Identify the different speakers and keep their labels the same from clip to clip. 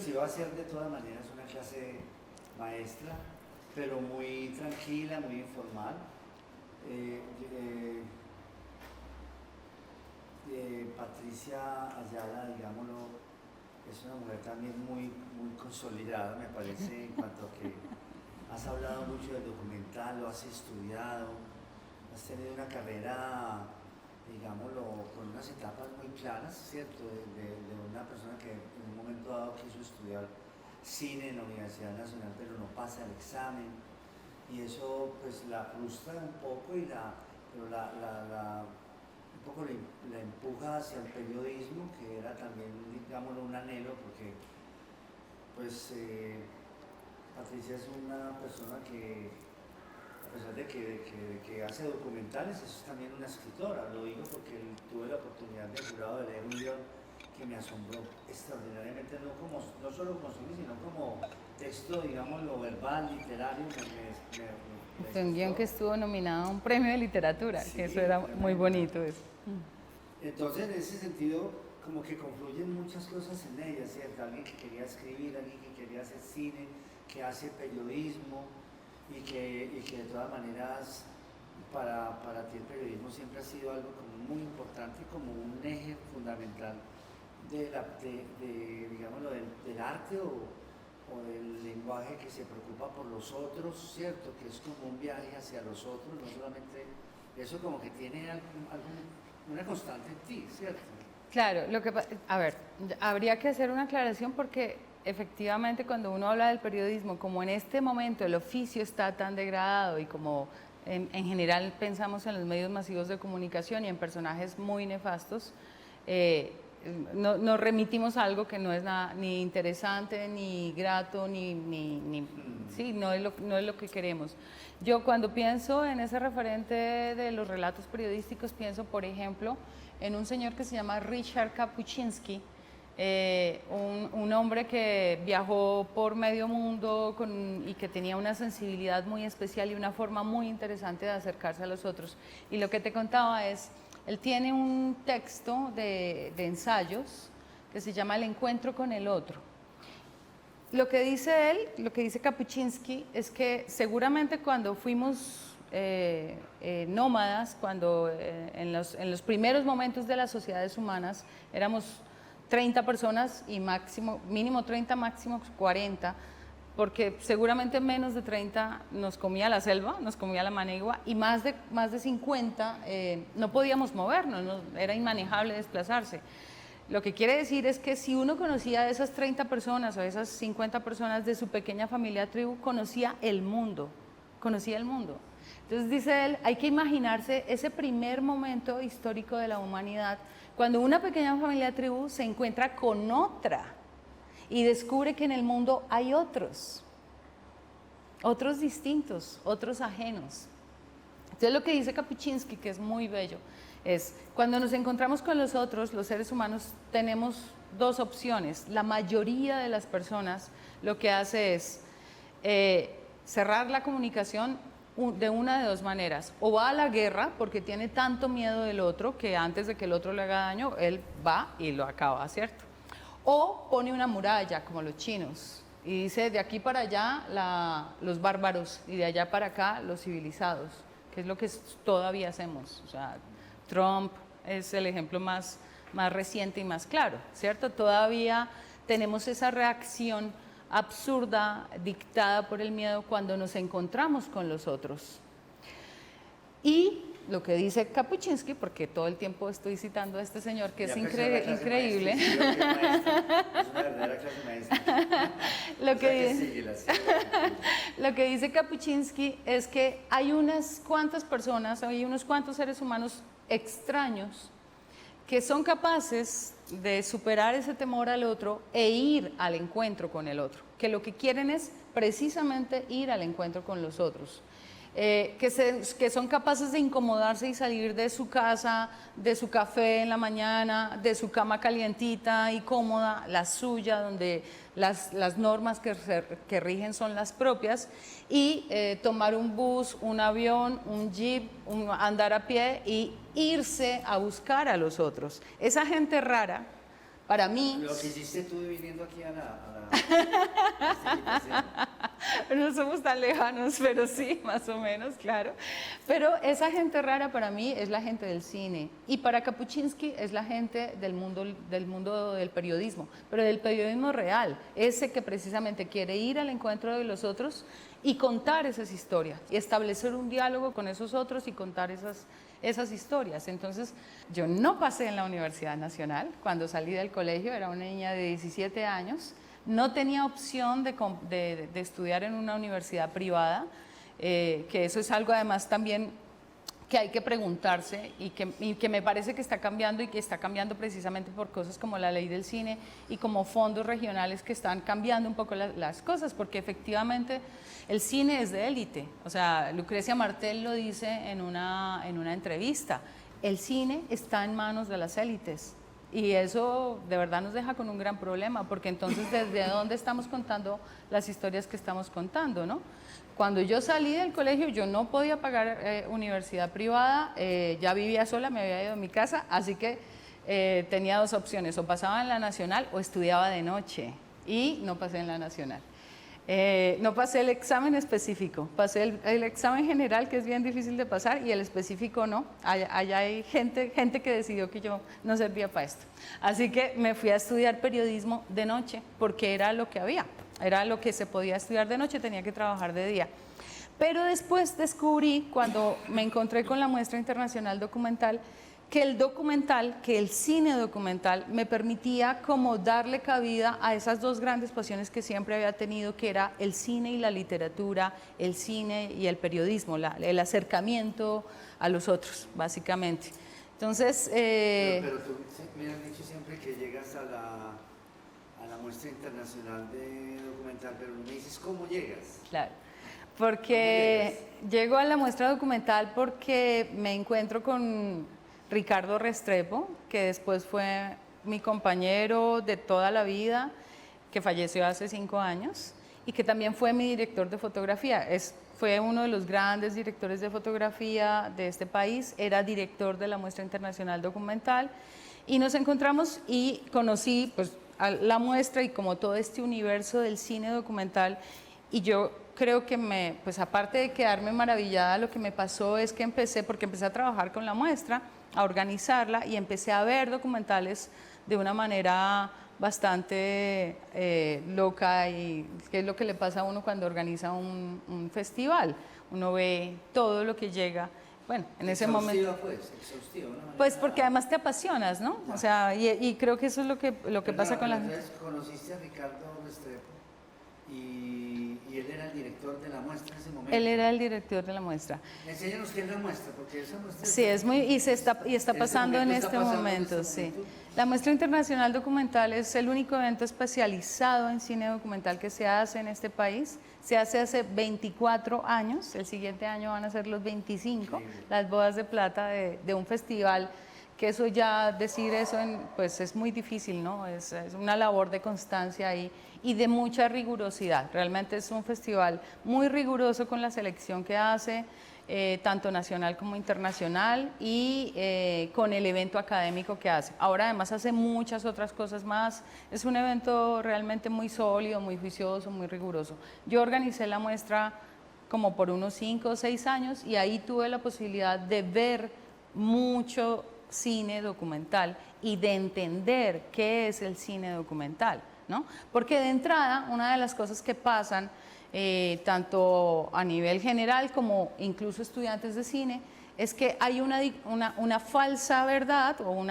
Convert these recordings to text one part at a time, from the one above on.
Speaker 1: pues iba a ser de todas maneras una clase maestra, pero muy tranquila, muy informal. Eh, eh, Patricia Ayala, digámoslo, es una mujer también muy consolidada, me parece, en cuanto a que has hablado mucho del documental, lo has estudiado, has tenido una carrera, digámoslo, con unas etapas muy claras, ¿cierto? De una persona que en un momento dado quiso estudiar cine en la Universidad Nacional, pero no pasa el examen, y eso pues la frustra un poco, pero un poco la empuja hacia el periodismo, que era también, digámoslo, un anhelo, porque pues Patricia es una persona que, a pesar de que hace documentales, es también una escritora. Lo digo porque tuve la oportunidad de jurado de leer un libro que me asombró extraordinariamente, no solo como cine, sino como texto, digamos, lo verbal, literario.
Speaker 2: Fue un guión que estuvo nominado a un premio de literatura,
Speaker 1: Sí,
Speaker 2: que eso era muy bonito. Eso.
Speaker 1: Entonces, en ese sentido, como que confluyen muchas cosas en ella, ¿cierto? Alguien que quería escribir, alguien que quería hacer cine, que hace periodismo, y que de todas maneras para ti el periodismo siempre ha sido algo como muy importante, como un eje fundamental digámoslo, del arte o del lenguaje que se preocupa por los otros, ¿cierto? Que es como un viaje hacia los otros, no solamente eso, como que tiene una constante en ti, ¿cierto?
Speaker 2: Claro, a ver, habría que hacer una aclaración porque efectivamente cuando uno habla del periodismo, como en este momento el oficio está tan degradado y como en general pensamos en los medios masivos de comunicación y en personajes muy nefastos, nos remitimos a algo que no es nada, ni interesante, ni grato, sí, no es lo que queremos. Yo cuando pienso en ese referente de los relatos periodísticos, pienso, por ejemplo, en un señor que se llama Richard Kapuscinski, un hombre que viajó por medio mundo y que tenía una sensibilidad muy especial y una forma muy interesante de acercarse a los otros. Y lo que te contaba es, él tiene un texto de ensayos que se llama El encuentro con el otro. Lo que dice él, lo que dice Kapuscinski, es que seguramente cuando fuimos nómadas, cuando en los primeros momentos de las sociedades humanas éramos 30 personas y mínimo 30, máximo 40, porque seguramente menos de 30 nos comía la selva, nos comía la manigua, y más de 50 no podíamos movernos, era inmanejable desplazarse. Lo que quiere decir es que si uno conocía a esas 30 personas o esas 50 personas de su pequeña familia tribu, conocía el mundo. Entonces dice él, hay que imaginarse ese primer momento histórico de la humanidad, cuando una pequeña familia tribu se encuentra con otra y descubre que en el mundo hay otros distintos, otros ajenos. Entonces lo que dice Kapuscinski, que es muy bello, es cuando nos encontramos con los otros, los seres humanos, tenemos dos opciones. La mayoría de las personas lo que hace es cerrar la comunicación de una de dos maneras. O va a la guerra porque tiene tanto miedo del otro que antes de que el otro le haga daño, él va y lo acaba, ¿cierto? O pone una muralla, como los chinos, y dice de aquí para allá los bárbaros y de allá para acá los civilizados, que es lo que todavía hacemos. O sea, Trump es el ejemplo más reciente y más claro, ¿cierto? Todavía tenemos esa reacción absurda, dictada por el miedo cuando nos encontramos con los otros. Y lo que dice Kapuscinski, porque todo el tiempo estoy citando a este señor, que es increíble.
Speaker 1: Maestra, sí, es una verdadera clase maestra.
Speaker 2: Lo que dice Kapuscinski es que hay unas cuantas personas, hay unos cuantos seres humanos extraños que son capaces de superar ese temor al otro e ir al encuentro con el otro, que lo que quieren es precisamente ir al encuentro con los otros. Que son capaces de incomodarse y salir de su casa, de su café en la mañana, de su cama calientita y cómoda, la suya, donde las normas que rigen son las propias, y tomar un bus, un avión, un jeep, andar a pie y irse a buscar a los otros. Esa gente rara, Para mí...
Speaker 1: Lo que hiciste tú viniendo aquí a la
Speaker 2: No somos tan lejanos, pero sí, más o menos, claro. Pero esa gente rara para mí es la gente del cine. Y para Kapuczynski es la gente del mundo del periodismo, pero del periodismo real. Ese que precisamente quiere ir al encuentro de los otros y contar esas historias. Y establecer un diálogo con esos otros y contar esas historias. Entonces, yo no pasé en la Universidad Nacional. Cuando salí del colegio era una niña de 17 años. No tenía opción de estudiar en una universidad privada, que eso es algo además también que hay que preguntarse y que me parece que está cambiando y que está cambiando precisamente por cosas como la ley del cine y como fondos regionales que están cambiando un poco las cosas, porque efectivamente el cine es de élite. O sea, Lucrecia Martel lo dice en una entrevista, el cine está en manos de las élites. Y eso de verdad nos deja con un gran problema, porque entonces ¿desde dónde estamos contando las historias que estamos contando, no? Cuando yo salí del colegio yo no podía pagar universidad privada, ya vivía sola, me había ido a mi casa, así que tenía dos opciones, o pasaba en la nacional o estudiaba de noche, y no pasé en la nacional. No pasé el examen específico, pasé el examen general, que es bien difícil de pasar, y el específico no. Allá hay gente que decidió que yo no servía para esto. Así que me fui a estudiar periodismo de noche, porque era lo que había, era lo que se podía estudiar de noche, tenía que trabajar de día. Pero después descubrí, cuando me encontré con la Muestra Internacional Documental, que el cine documental me permitía como darle cabida a esas dos grandes pasiones que siempre había tenido, que era el cine y la literatura, el cine y el periodismo, el acercamiento a los otros, básicamente. Entonces...
Speaker 1: Pero tú me has dicho siempre que llegas a la Muestra Internacional de Documental, pero no me dices cómo llegas.
Speaker 2: Claro, porque llego a la Muestra Documental porque me encuentro con Ricardo Restrepo, que después fue mi compañero de toda la vida, que falleció hace 5 años, y que también fue mi director de fotografía. Fue uno de los grandes directores de fotografía de este país, era director de la Muestra Internacional Documental, y nos encontramos y conocí pues, a la muestra y como todo este universo del cine documental, y yo creo que pues aparte de quedarme maravillada, lo que me pasó es que empecé a trabajar con la muestra, a organizarla, y empecé a ver documentales de una manera bastante loca, y qué es lo que le pasa a uno cuando organiza un festival. Uno ve todo lo que llega, bueno, en ese momento. Pues porque además te apasionas, ¿no? O sea, y creo que eso es lo que pasa con la gente.
Speaker 1: ¿Conociste a Ricardo Restrepo? Y él era el director de la muestra en ese momento.
Speaker 2: Él era el director de la muestra.
Speaker 1: Enséñanos qué es la muestra, porque esa muestra...
Speaker 2: Sí, es muy, y está pasando en este momento, sí. La Muestra Internacional Documental es el único evento especializado en cine documental que se hace en este país. Se hace 24 años, el siguiente año van a ser los 25, sí, las bodas de plata de un festival, que eso ya, decir eso, pues es muy difícil, ¿no? Es una labor de constancia ahí y de mucha rigurosidad. Realmente es un festival muy riguroso con la selección que hace, tanto nacional como internacional, y con el evento académico que hace. Ahora además hace muchas otras cosas más. Es un evento realmente muy sólido, muy juicioso, muy riguroso. Yo organicé la muestra como por unos 5 o 6 años, y ahí tuve la posibilidad de ver mucho cine documental y de entender qué es el cine documental, ¿no? Porque de entrada, una de las cosas que pasan, tanto a nivel general como incluso estudiantes de cine, es que hay una falsa verdad, o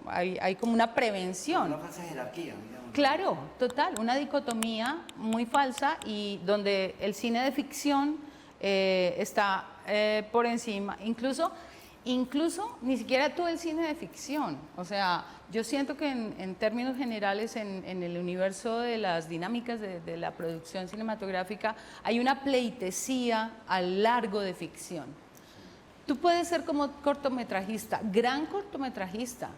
Speaker 2: hay como una prevención.
Speaker 1: Una falsa jerarquía, digamos.
Speaker 2: Claro, total, una dicotomía muy falsa, y donde el cine de ficción está por encima, incluso ni siquiera todo el cine de ficción. O sea, yo siento que en términos generales, en el universo de las dinámicas de la producción cinematográfica, hay una pleitesía al largo de ficción. Tú puedes ser como cortometrajista, gran cortometrajista,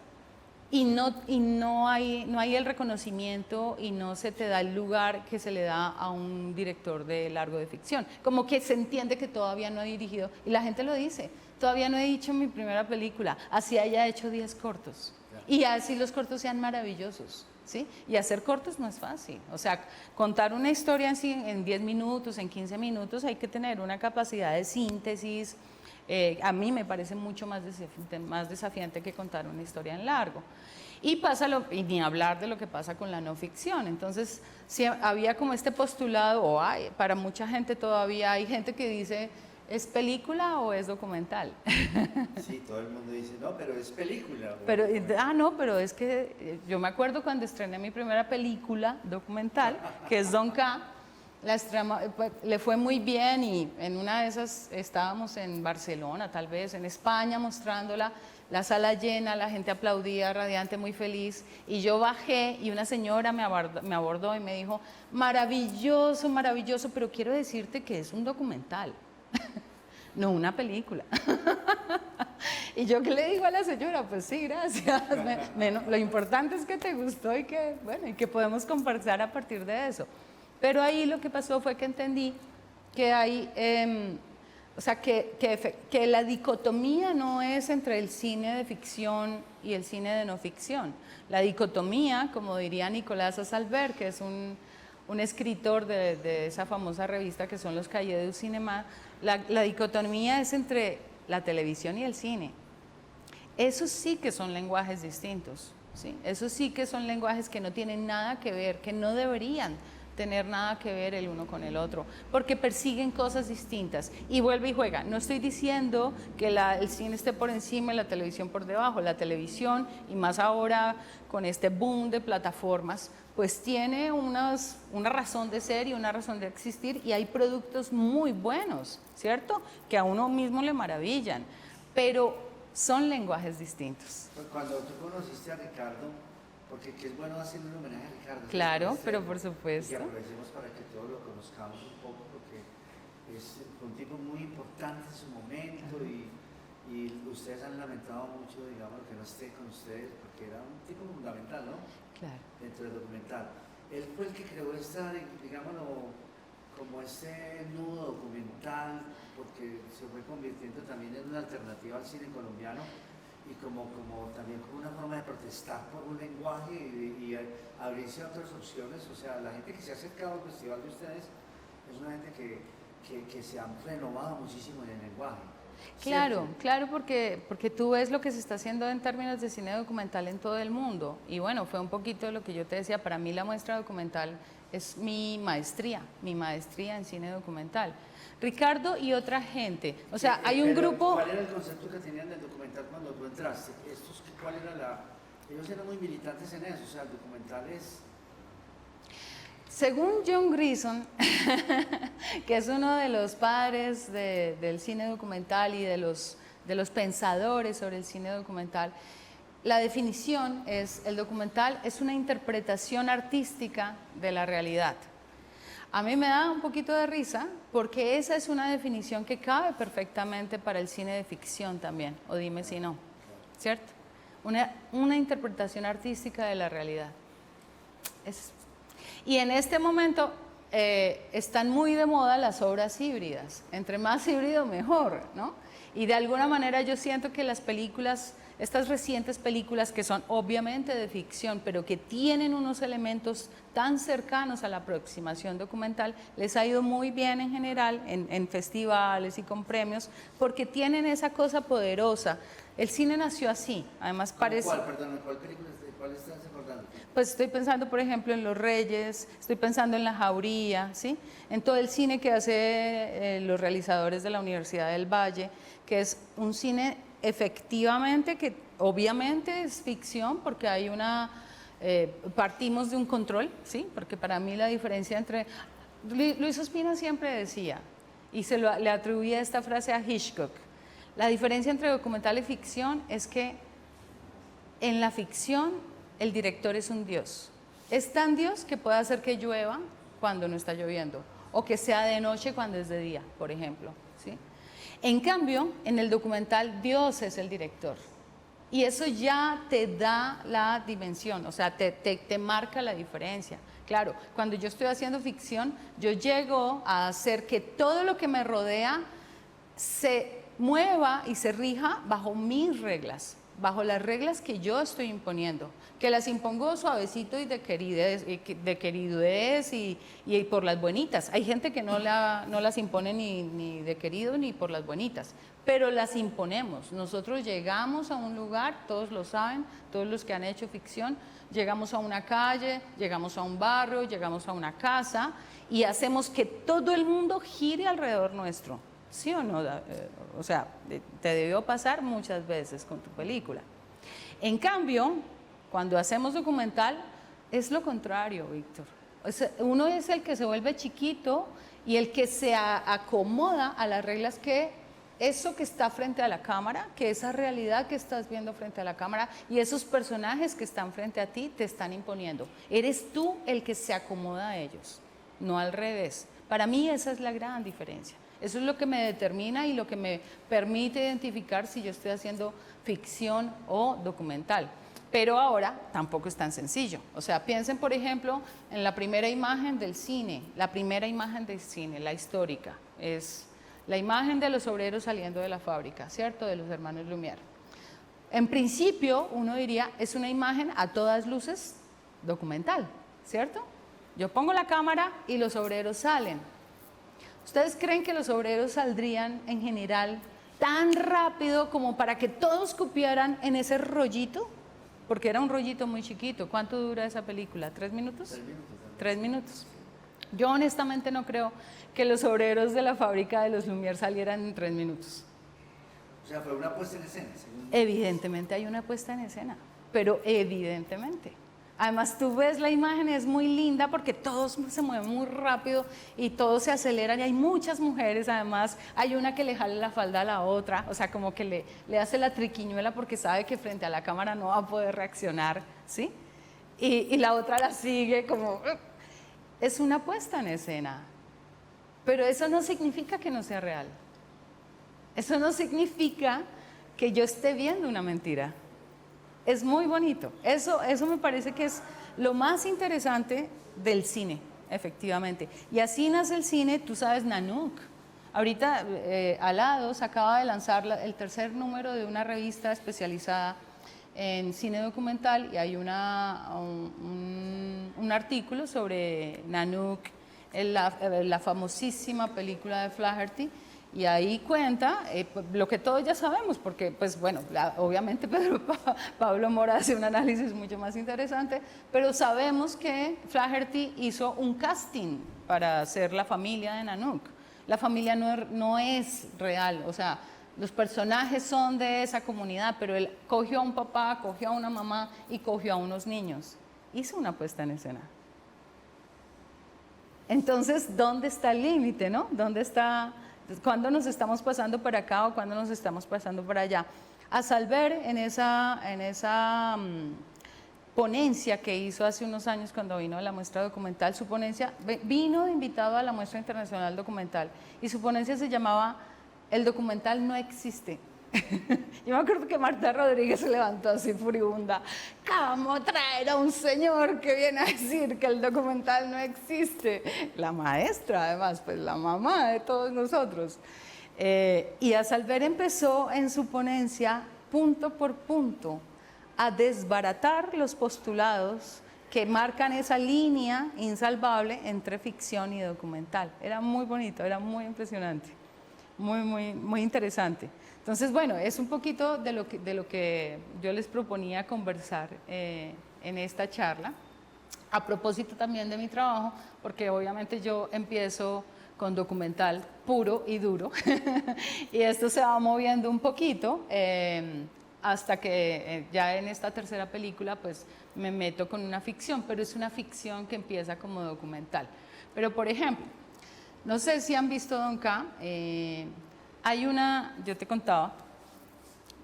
Speaker 2: y no hay el reconocimiento, y no se te da el lugar que se le da a un director de largo de ficción. Como que se entiende que todavía no he dirigido, y la gente lo dice, todavía no he hecho mi primera película, así haya hecho 10 cortos. Y así los cortos sean maravillosos, ¿sí? Y hacer cortos no es fácil. O sea, contar una historia en 10 minutos, en 15 minutos, hay que tener una capacidad de síntesis. A mí me parece mucho más desafiante que contar una historia en largo. Y ni hablar de lo que pasa con la no ficción. Entonces, si había como este postulado, para mucha gente todavía hay gente que dice, ¿es película o es documental?
Speaker 1: Sí, todo el mundo dice, no, pero es película.
Speaker 2: No, pero es que yo me acuerdo cuando estrené mi primera película documental, que es Don K, le fue muy bien y en una de esas estábamos en Barcelona, tal vez, en España mostrándola, la sala llena, la gente aplaudía, radiante, muy feliz, y yo bajé y una señora me abordó y me dijo, maravilloso, maravilloso, pero quiero decirte que es un documental, no una película. ¿Y yo qué le digo a la señora? Pues sí, gracias. Lo importante es que te gustó y que podemos conversar a partir de eso. Pero ahí lo que pasó fue que entendí que hay, que la dicotomía no es entre el cine de ficción y el cine de no ficción. La dicotomía, como diría Nicolás Assalberg, que es un escritor de esa famosa revista que son los Cahiers du Cinéma, la dicotomía es entre la televisión y el cine. Esos sí que son lenguajes distintos, ¿sí? Esos sí que son lenguajes que no tienen nada que ver, que no deberían tener nada que ver el uno con el otro, porque persiguen cosas distintas. Y vuelve y juega. No estoy diciendo que el cine esté por encima y la televisión por debajo. La televisión, y más ahora con este boom de plataformas, pues tiene una razón de ser y una razón de existir, y hay productos muy buenos, ¿cierto? Que a uno mismo le maravillan, pero son lenguajes distintos.
Speaker 1: Pues cuando tú conociste a Ricardo, porque es bueno hacer un homenaje a Ricardo.
Speaker 2: Claro, pero por supuesto.
Speaker 1: Y aprovechemos para que todos lo conozcamos un poco, porque es un tipo muy importante en su momento y ustedes han lamentado mucho, digamos, que no esté con ustedes, porque era un tipo fundamental, ¿no?
Speaker 2: Claro.
Speaker 1: Dentro del documental. Él fue el que creó digámoslo, como este nudo documental, porque se fue convirtiendo también en una alternativa al cine colombiano y como también como una forma de protestar por un lenguaje y abrirse a otras opciones. O sea, la gente que se ha acercado al festival de ustedes es una gente que se han renovado muchísimo en el lenguaje.
Speaker 2: Claro, ¿cierto? Claro, porque tú ves lo que se está haciendo en términos de cine documental en todo el mundo. Y bueno, fue un poquito de lo que yo te decía, para mí la muestra documental es mi maestría en cine documental. Ricardo y otra gente, o sea, hay un grupo...
Speaker 1: ¿Cuál era el concepto que tenían del documental cuando tú entraste? ¿Cuál era ellos eran muy militantes en eso, o sea, el documental es...
Speaker 2: Según John Grison, que es uno de los padres del cine documental y de los pensadores sobre el cine documental, la definición es, el documental es una interpretación artística de la realidad. A mí me da un poquito de risa porque esa es una definición que cabe perfectamente para el cine de ficción también, o dime si no, ¿cierto? Una interpretación artística de la realidad. Y en este momento están muy de moda las obras híbridas, entre más híbrido mejor, ¿no? Y de alguna manera yo siento que las películas, estas recientes películas que son obviamente de ficción, pero que tienen unos elementos tan cercanos a la aproximación documental, les ha ido muy bien en general en festivales y con premios, porque tienen esa cosa poderosa. El cine nació así, además parece...
Speaker 1: ¿Cuál, perdón, cuál película, de cuál estás acordando?
Speaker 2: Pues estoy pensando, por ejemplo, en Los Reyes, estoy pensando en La Jauría, ¿sí? En todo el cine que hace los realizadores de la Universidad del Valle, que es un cine efectivamente que obviamente es ficción porque hay partimos de un control, ¿sí? Porque para mí la diferencia entre... Luis Ospina siempre decía, y le atribuía esta frase a Hitchcock, la diferencia entre documental y ficción es que en la ficción el director es un dios. Es tan dios que puede hacer que llueva cuando no está lloviendo, o que sea de noche cuando es de día, por ejemplo, ¿sí? En cambio, en el documental, Dios es el director. Y eso ya te da la dimensión, o sea, te marca la diferencia. Claro, cuando yo estoy haciendo ficción, yo llego a hacer que todo lo que me rodea se mueva y se rija bajo mis reglas, bajo las reglas que yo estoy imponiendo, que las impongo suavecito y de queridez y por las buenitas. Hay gente que no las impone ni de querido ni por las buenitas, pero las imponemos. Nosotros llegamos a un lugar, todos lo saben, todos los que han hecho ficción, llegamos a una calle, llegamos a un barrio, llegamos a una casa y hacemos que todo el mundo gire alrededor nuestro. ¿Sí o no? O sea, te debió pasar muchas veces con tu película. En cambio, cuando hacemos documental, es lo contrario, Víctor. O sea, uno es el que se vuelve chiquito y el que se acomoda a las reglas que eso que está frente a la cámara, que esa realidad que estás viendo frente a la cámara y esos personajes que están frente a ti te están imponiendo. Eres tú el que se acomoda a ellos, no al revés. Para mí esa es la gran diferencia. Eso es lo que me determina y lo que me permite identificar si yo estoy haciendo ficción o documental. Pero ahora tampoco es tan sencillo. O sea, piensen, por ejemplo, en la primera imagen del cine. La primera imagen del cine, la histórica, es la imagen de los obreros saliendo de la fábrica, ¿cierto? De los hermanos Lumière. En principio, uno diría, es una imagen a todas luces documental, ¿cierto? Yo pongo la cámara y los obreros salen. ¿Ustedes creen que los obreros saldrían en general tan rápido como para que todos cupieran en ese rollito? Porque era un rollito muy chiquito. ¿Cuánto dura esa película? ¿3 minutos?
Speaker 1: 3 minutos.
Speaker 2: 3 minutos. Yo honestamente no creo que los obreros de la fábrica de los Lumière salieran en 3 minutos.
Speaker 1: O sea, fue una puesta en escena.
Speaker 2: Evidentemente hay una puesta en escena, pero evidentemente. Además tú ves la imagen, es muy linda porque todos se mueven muy rápido y todos se aceleran y hay muchas mujeres, además hay una que le jala la falda a la otra, o sea, como que le hace la triquiñuela porque sabe que frente a la cámara no va a poder reaccionar, ¿sí? Y la otra la sigue como... Es una puesta en escena, pero eso no significa que no sea real. Eso no significa que yo esté viendo una mentira. Es muy bonito. Eso me parece que es lo más interesante del cine, efectivamente. Y así nace el cine, tú sabes, Nanook. Ahorita Alados acaba de lanzar el tercer número de una revista especializada en cine documental y hay un artículo sobre Nanook, la famosísima película de Flaherty. Y ahí cuenta lo que todos ya sabemos, porque pues bueno, obviamente Pablo Mora hace un análisis mucho más interesante, pero sabemos que Flaherty hizo un casting para ser la familia de Nanook. La familia no es real, o sea, los personajes son de esa comunidad, pero él cogió a un papá, cogió a una mamá y cogió a unos niños. Hizo una puesta en escena. Entonces, ¿dónde está el límite, no? ¿Dónde está... ¿Cuándo nos estamos pasando para acá o cuándo nos estamos pasando para allá? A Salver, en esa ponencia que hizo hace unos años cuando vino a la muestra documental, su ponencia, vino de invitado a la muestra internacional documental y su ponencia se llamaba El documental no existe. Yo me acuerdo que Marta Rodríguez se levantó así furibunda. ¿Cómo traer a un señor que viene a decir que el documental no existe? La maestra, además, pues la mamá de todos nosotros. Y a Salver empezó en su ponencia, punto por punto, a desbaratar los postulados que marcan esa línea insalvable entre ficción y documental. Era muy bonito, era muy impresionante, muy interesante. Entonces, bueno, es un poquito de lo que yo les proponía conversar en esta charla. A propósito también de mi trabajo, porque obviamente yo empiezo con documental puro y duro, y esto se va moviendo un poquito hasta que ya en esta tercera película pues me meto con una ficción, pero es una ficción que empieza como documental. Pero por ejemplo, no sé si han visto Don K. Yo te contaba,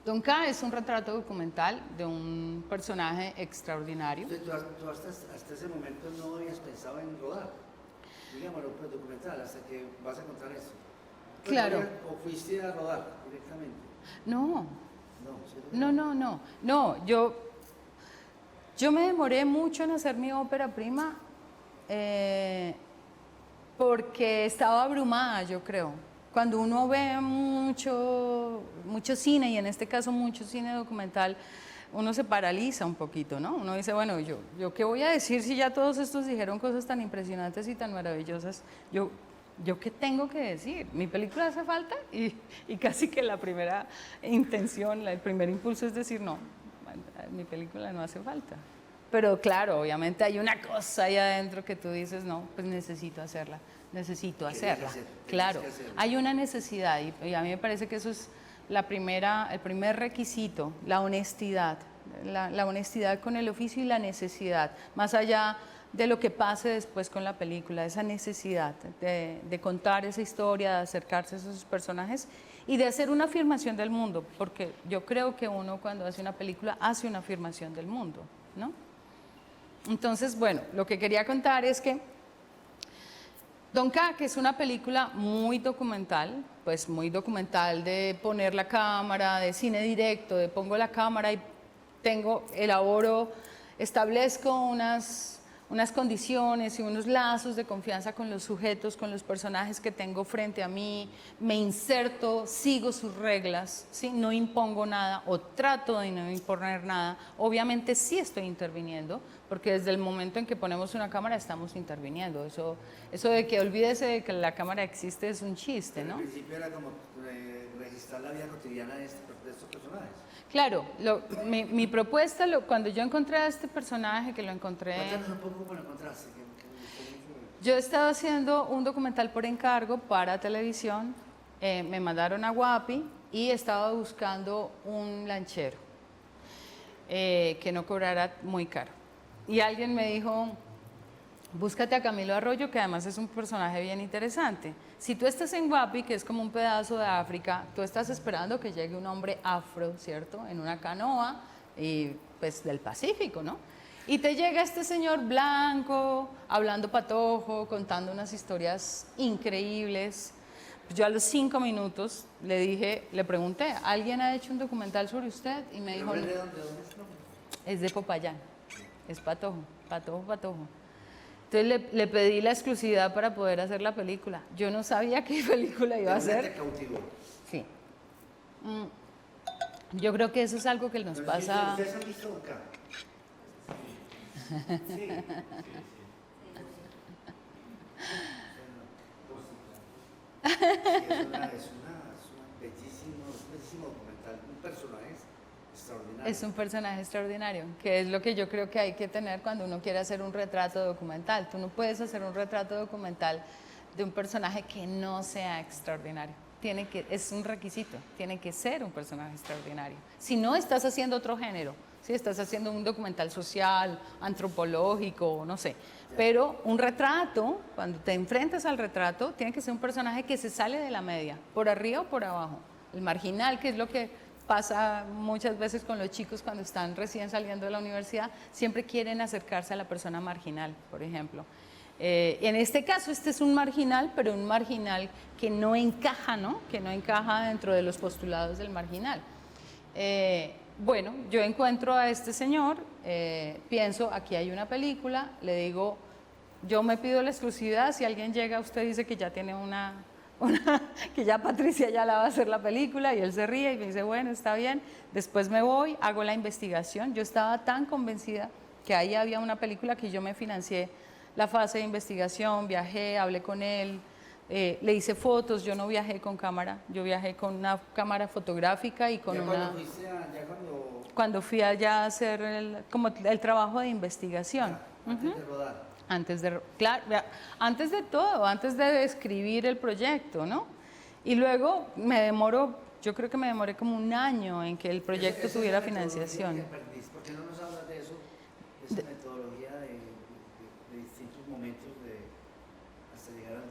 Speaker 2: Don K es un retrato documental de un personaje extraordinario.
Speaker 1: Entonces, tú hasta ese momento no habías pensado en rodar, digámoslo, pues, documental, hasta que vas a contar eso.
Speaker 2: Claro.
Speaker 1: ¿O fuiste a rodar directamente?
Speaker 2: No,
Speaker 1: No,
Speaker 2: no, yo me demoré mucho en hacer mi ópera prima porque estaba abrumada, yo creo, cuando uno ve mucho cine, y en este caso mucho cine documental, uno se paraliza un poquito, ¿no? Uno dice, bueno, ¿yo qué voy a decir si ya todos estos dijeron cosas tan impresionantes y tan maravillosas? ¿Yo qué tengo que decir? Mi película hace falta y casi que la primera intención, el primer impulso es decir, no, mi película no hace falta. Pero claro, obviamente hay una cosa ahí adentro que tú dices, no, pues necesito hacerla. Claro, hay una necesidad y a mí me parece que eso es el primer requisito, la honestidad, la honestidad con el oficio y la necesidad, más allá de lo que pase después con la película, esa necesidad de contar esa historia, de acercarse a esos personajes y de hacer una afirmación del mundo, porque yo creo que uno cuando hace una película hace una afirmación del mundo, ¿no? Entonces, bueno, lo que quería contar es que Don K, que es una película muy documental, pues muy documental de poner la cámara, de cine directo, de pongo la cámara y establezco unas condiciones y unos lazos de confianza con los sujetos, con los personajes que tengo frente a mí, me inserto, sigo sus reglas, ¿sí? No impongo nada o trato de no imponer nada. Obviamente sí estoy interviniendo, porque desde el momento en que ponemos una cámara estamos interviniendo. Eso de que olvídese de que la cámara existe es un chiste, ¿no?
Speaker 1: Al principio era como registrar la vida cotidiana de estos personajes.
Speaker 2: Claro, mi propuesta, cuando yo encontré a este personaje, que lo encontré...
Speaker 1: Cuéntanos un poco cómo lo encontraste.
Speaker 2: Yo estaba haciendo un documental por encargo para televisión, me mandaron a Guapi y estaba buscando un lanchero que no cobrara muy caro. Y alguien me dijo, búscate a Camilo Arroyo, que además es un personaje bien interesante. Si tú estás en Guapi, que es como un pedazo de África, tú estás esperando que llegue un hombre afro, ¿cierto? En una canoa, y pues del Pacífico, ¿no? Y te llega este señor blanco, hablando patojo, contando unas historias increíbles. Yo a los 5 minutos le pregunté, ¿alguien ha hecho un documental sobre usted? Y me dijo,
Speaker 1: ¿De dónde es?
Speaker 2: es de Popayán, es patojo. Entonces le pedí la exclusividad para poder hacer la película. Yo no sabía qué película iba a hacer.
Speaker 1: ¿Te cautivó?
Speaker 2: Sí. Yo creo que eso es algo que nos pasa...
Speaker 1: ¿Ustedes han visto Don K? Sí. Es un bellísimo documental, un personaje extraordinario.
Speaker 2: Es un personaje extraordinario, que es lo que yo creo que hay que tener cuando uno quiere hacer un retrato documental. Tú no puedes hacer un retrato documental de un personaje que no sea extraordinario. Es un requisito, tiene que ser un personaje extraordinario. Si no, estás haciendo otro género, ¿sí? Estás haciendo un documental social, antropológico, no sé. Pero un retrato, cuando te enfrentas al retrato, tiene que ser un personaje que se sale de la media, por arriba o por abajo. El marginal, que es lo que pasa muchas veces con los chicos cuando están recién saliendo de la universidad, siempre quieren acercarse a la persona marginal, por ejemplo. En este caso, este es un marginal, pero un marginal que no encaja, ¿no? Que no encaja dentro de los postulados del marginal. Bueno, yo encuentro a este señor, pienso, aquí hay una película, le digo, yo me pido la exclusividad, si alguien llega, usted dice que ya tiene que ya Patricia ya la va a hacer la película, y él se ríe y me dice, bueno, está bien. Después me voy, hago la investigación. Yo estaba tan convencida que ahí había una película que yo me financié la fase de investigación, viajé, hablé con él, le hice fotos. Yo no viajé con cámara, yo viajé con una cámara fotográfica y con una... Cuando fui allá a hacer el trabajo de investigación.
Speaker 1: Antes de rodar.
Speaker 2: Antes de todo, antes de escribir el proyecto, ¿no? Y luego yo creo que me demoré como un año en que el proyecto tuviera financiación.
Speaker 1: ¿Por qué no nos hablas de eso? Esa metodología de distintos momentos hasta llegar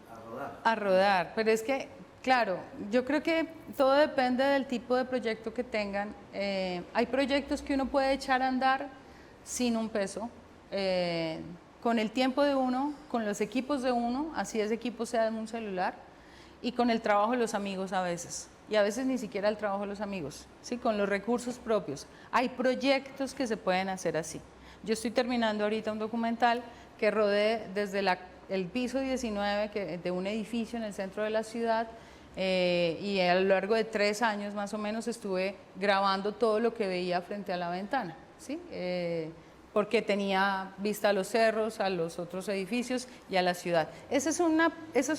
Speaker 1: a rodar.
Speaker 2: A rodar, pero es que, claro, yo creo que todo depende del tipo de proyecto que tengan. Hay proyectos que uno puede echar a andar sin un peso, con el tiempo de uno, con los equipos de uno, así ese equipo sea de un celular, y con el trabajo de los amigos a veces, y a veces ni siquiera el trabajo de los amigos, ¿sí? Con los recursos propios. Hay proyectos que se pueden hacer así. Yo estoy terminando ahorita un documental que rodé desde el piso 19 de un edificio en el centro de la ciudad, y a lo largo de 3 años más o menos estuve grabando todo lo que veía frente a la ventana, ¿sí? Porque tenía vista a los cerros, a los otros edificios y a la ciudad. Esa es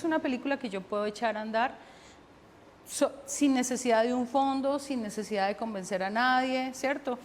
Speaker 2: una película que yo puedo echar a andar sin necesidad de un fondo, sin necesidad de convencer a nadie, ¿cierto?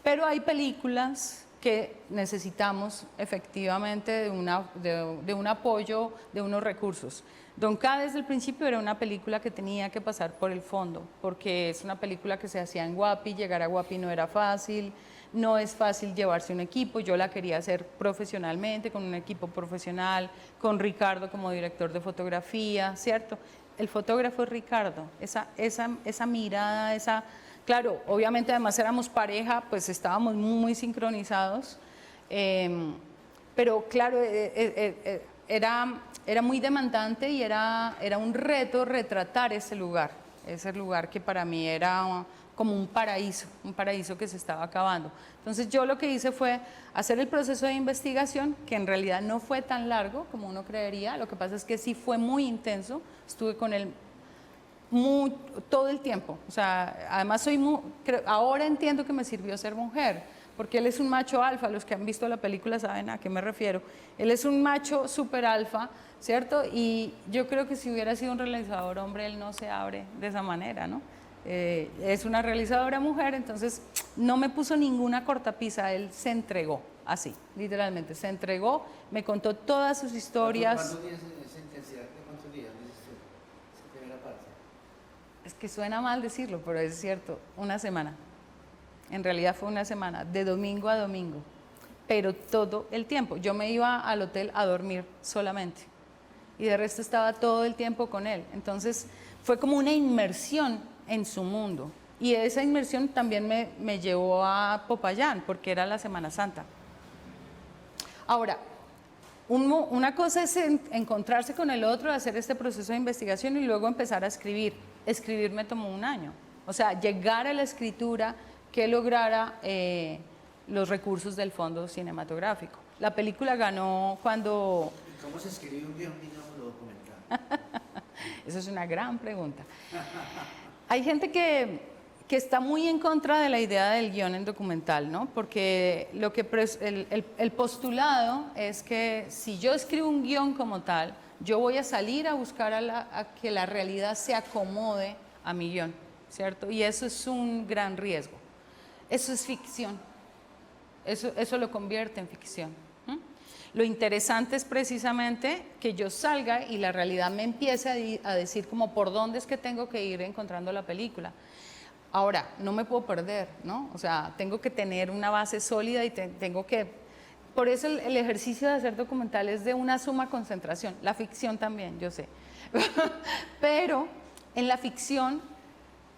Speaker 2: Pero hay películas que necesitamos efectivamente de un apoyo, de unos recursos. Don K desde el principio era una película que tenía que pasar por el fondo, porque es una película que se hacía en Guapi, llegar a Guapi no era fácil, no es fácil llevarse un equipo, yo la quería hacer profesionalmente, con un equipo profesional, con Ricardo como director de fotografía, ¿cierto? El fotógrafo es Ricardo, esa mirada, claro, obviamente además éramos pareja, pues estábamos muy sincronizados, pero claro, era muy demandante y era un reto retratar ese lugar que para mí era como un paraíso que se estaba acabando. Entonces yo lo que hice fue hacer el proceso de investigación, que en realidad no fue tan largo como uno creería, lo que pasa es que sí fue muy intenso, estuve con él todo el tiempo, o sea, además ahora entiendo que me sirvió ser mujer, porque él es un macho alfa, los que han visto la película saben a qué me refiero, él es un macho súper alfa, ¿cierto? Y yo creo que si hubiera sido un realizador hombre, él no se abre de esa manera, ¿no? Es una realizadora mujer, entonces no me puso ninguna cortapisa, él se entregó, así, literalmente, se entregó, me contó todas sus historias.
Speaker 1: ¿Cuántos días esa intensidad? ¿De cuántos días esa primera parte?
Speaker 2: Es que suena mal decirlo, pero es cierto, una semana. En realidad fue una semana, de domingo a domingo, pero todo el tiempo. Yo me iba al hotel a dormir solamente y de resto estaba todo el tiempo con él. Entonces fue como una inmersión en su mundo y esa inmersión también me llevó a Popayán porque era la Semana Santa. Ahora, una cosa es encontrarse con el otro, hacer este proceso de investigación y luego empezar a escribir. Escribir me tomó 1 año, o sea, llegar a la escritura que lograra los recursos del fondo cinematográfico. La película ganó cuando...
Speaker 1: ¿Cómo se escribe un guión, digámoslo, documental?
Speaker 2: Esa es una gran pregunta. Hay gente que está muy en contra de la idea del guión en documental, ¿no? Porque el postulado es que si yo escribo un guión como tal, yo voy a salir a buscar a que la realidad se acomode a mi guión, ¿cierto? Y eso es un gran riesgo. Eso es ficción. Eso lo convierte en ficción. Lo interesante es precisamente que yo salga y la realidad me empiece a decir como por dónde es que tengo que ir encontrando la película. Ahora, no me puedo perder, ¿no? O sea, tengo que tener una base sólida y tengo que... Por eso el ejercicio de hacer documental es de una suma concentración. La ficción también, yo sé. Pero en la ficción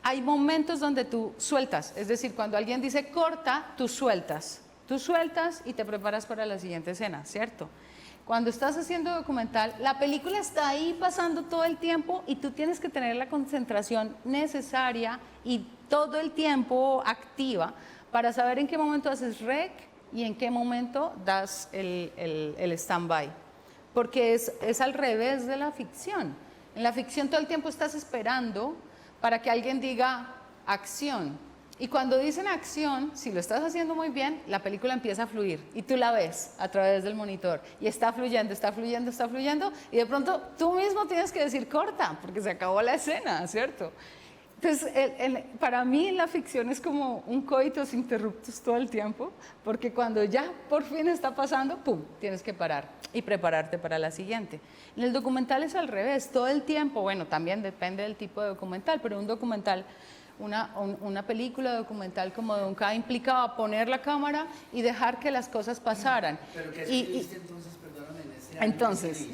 Speaker 2: hay momentos donde tú sueltas. Es decir, cuando alguien dice corta, tú sueltas. Tú sueltas y te preparas para la siguiente escena, ¿cierto? Cuando estás haciendo documental, la película está ahí pasando todo el tiempo y tú tienes que tener la concentración necesaria y todo el tiempo activa para saber en qué momento haces rec y en qué momento das el stand-by. Porque es al revés de la ficción. En la ficción todo el tiempo estás esperando para que alguien diga acción. Y cuando dicen acción, si lo estás haciendo muy bien, la película empieza a fluir y tú la ves a través del monitor y está fluyendo y de pronto tú mismo tienes que decir corta porque se acabó la escena, ¿cierto? Entonces, para mí la ficción es como un coitus interruptus todo el tiempo porque cuando ya por fin está pasando, ¡pum!, tienes que parar y prepararte para la siguiente. En el documental es al revés, todo el tiempo, bueno, también depende del tipo de documental, pero un documental... Una película documental como Don K implicaba poner la cámara y dejar que las cosas pasaran.
Speaker 1: ¿Pero qué escribiste entonces, perdóname, en ese año?
Speaker 2: Entonces,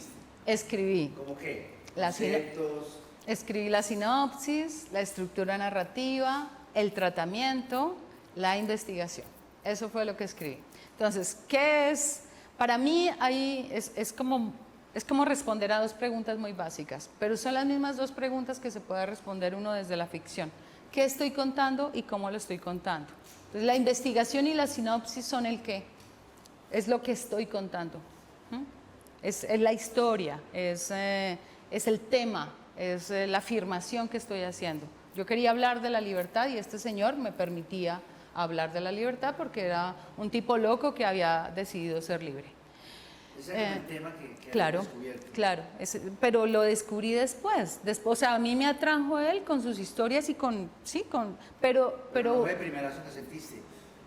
Speaker 2: escribí.
Speaker 1: ¿Cómo qué?
Speaker 2: Conceptos. Escribí la sinopsis, la estructura narrativa, el tratamiento, la investigación. Eso fue lo que escribí. Entonces, ¿qué es? Para mí ahí es como responder a 2 preguntas muy básicas, pero son las mismas 2 preguntas que se puede responder uno desde la ficción. ¿Qué estoy contando y cómo lo estoy contando? Entonces, la investigación y la sinopsis son el qué. Es lo que estoy contando. Es la historia, es el tema es la afirmación que estoy haciendo. Yo quería hablar de la libertad y este señor me permitía hablar de la libertad porque era un tipo loco que había decidido ser libre.
Speaker 1: Ese es el tema que
Speaker 2: Claro,
Speaker 1: has descubierto.
Speaker 2: claro, pero lo descubrí después, o sea, a mí me atrajo él con sus historias y con, sí, pero
Speaker 1: no fue de primerazo que sentiste,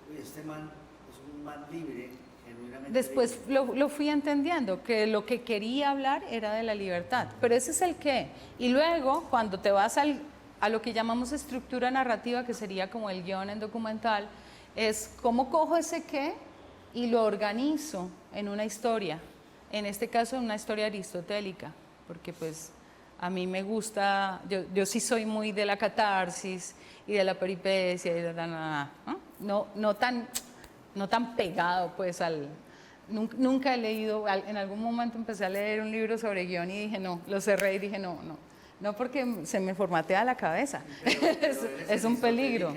Speaker 1: uy, este man es un man libre, genuinamente
Speaker 2: después
Speaker 1: libre.
Speaker 2: lo fui entendiendo, que lo que quería hablar era de la libertad, pero ese es el qué. Y luego, cuando te vas a lo que llamamos estructura narrativa, que sería como el guión en documental, es cómo cojo ese qué y lo organizo en una historia, en este caso una historia aristotélica, porque pues a mí me gusta, yo sí soy muy de la catarsis y de la peripecia y de no tan pegado pues al... Nunca he leído, en algún momento empecé a leer un libro sobre guión y dije no, lo cerré y dije no porque se me formatea la cabeza,
Speaker 1: Pero
Speaker 2: es un peligro.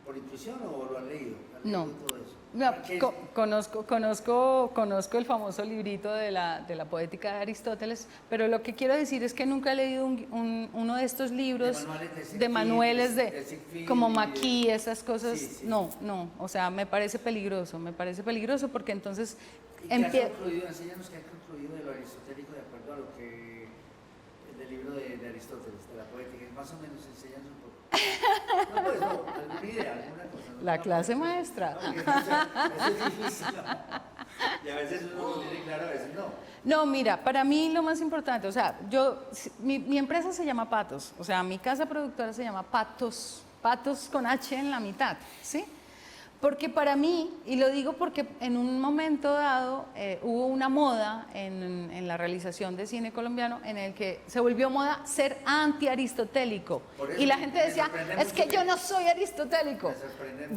Speaker 1: ¿Por intuición o lo has leído?
Speaker 2: No.
Speaker 1: Todo eso?
Speaker 2: No, conozco el famoso librito de la poética de Aristóteles, pero lo que quiero decir es que nunca he leído uno de estos libros de manuales de como Maquis, esas cosas.
Speaker 1: Sí, sí.
Speaker 2: No, o sea, me parece peligroso porque entonces
Speaker 1: Enséñanos qué has concluido de lo aristotélico de acuerdo a lo que del libro de Aristóteles, de la poética, más o menos enséñanos un poco. No, pues no, alguna idea, alguna cosa. ¿No?
Speaker 2: la clase maestra.
Speaker 1: No, eso es difícil. Y a veces uno lo tiene claro, a veces no.
Speaker 2: No, mira, para mí lo más importante, o sea, mi empresa se llama Patos, o sea, mi casa productora se llama Patos con H en la mitad, ¿sí? Porque para mí, y lo digo porque en un momento dado hubo una moda en la realización de cine colombiano en el que se volvió moda ser anti-aristotélico. Y la gente decía, es que yo no soy aristotélico.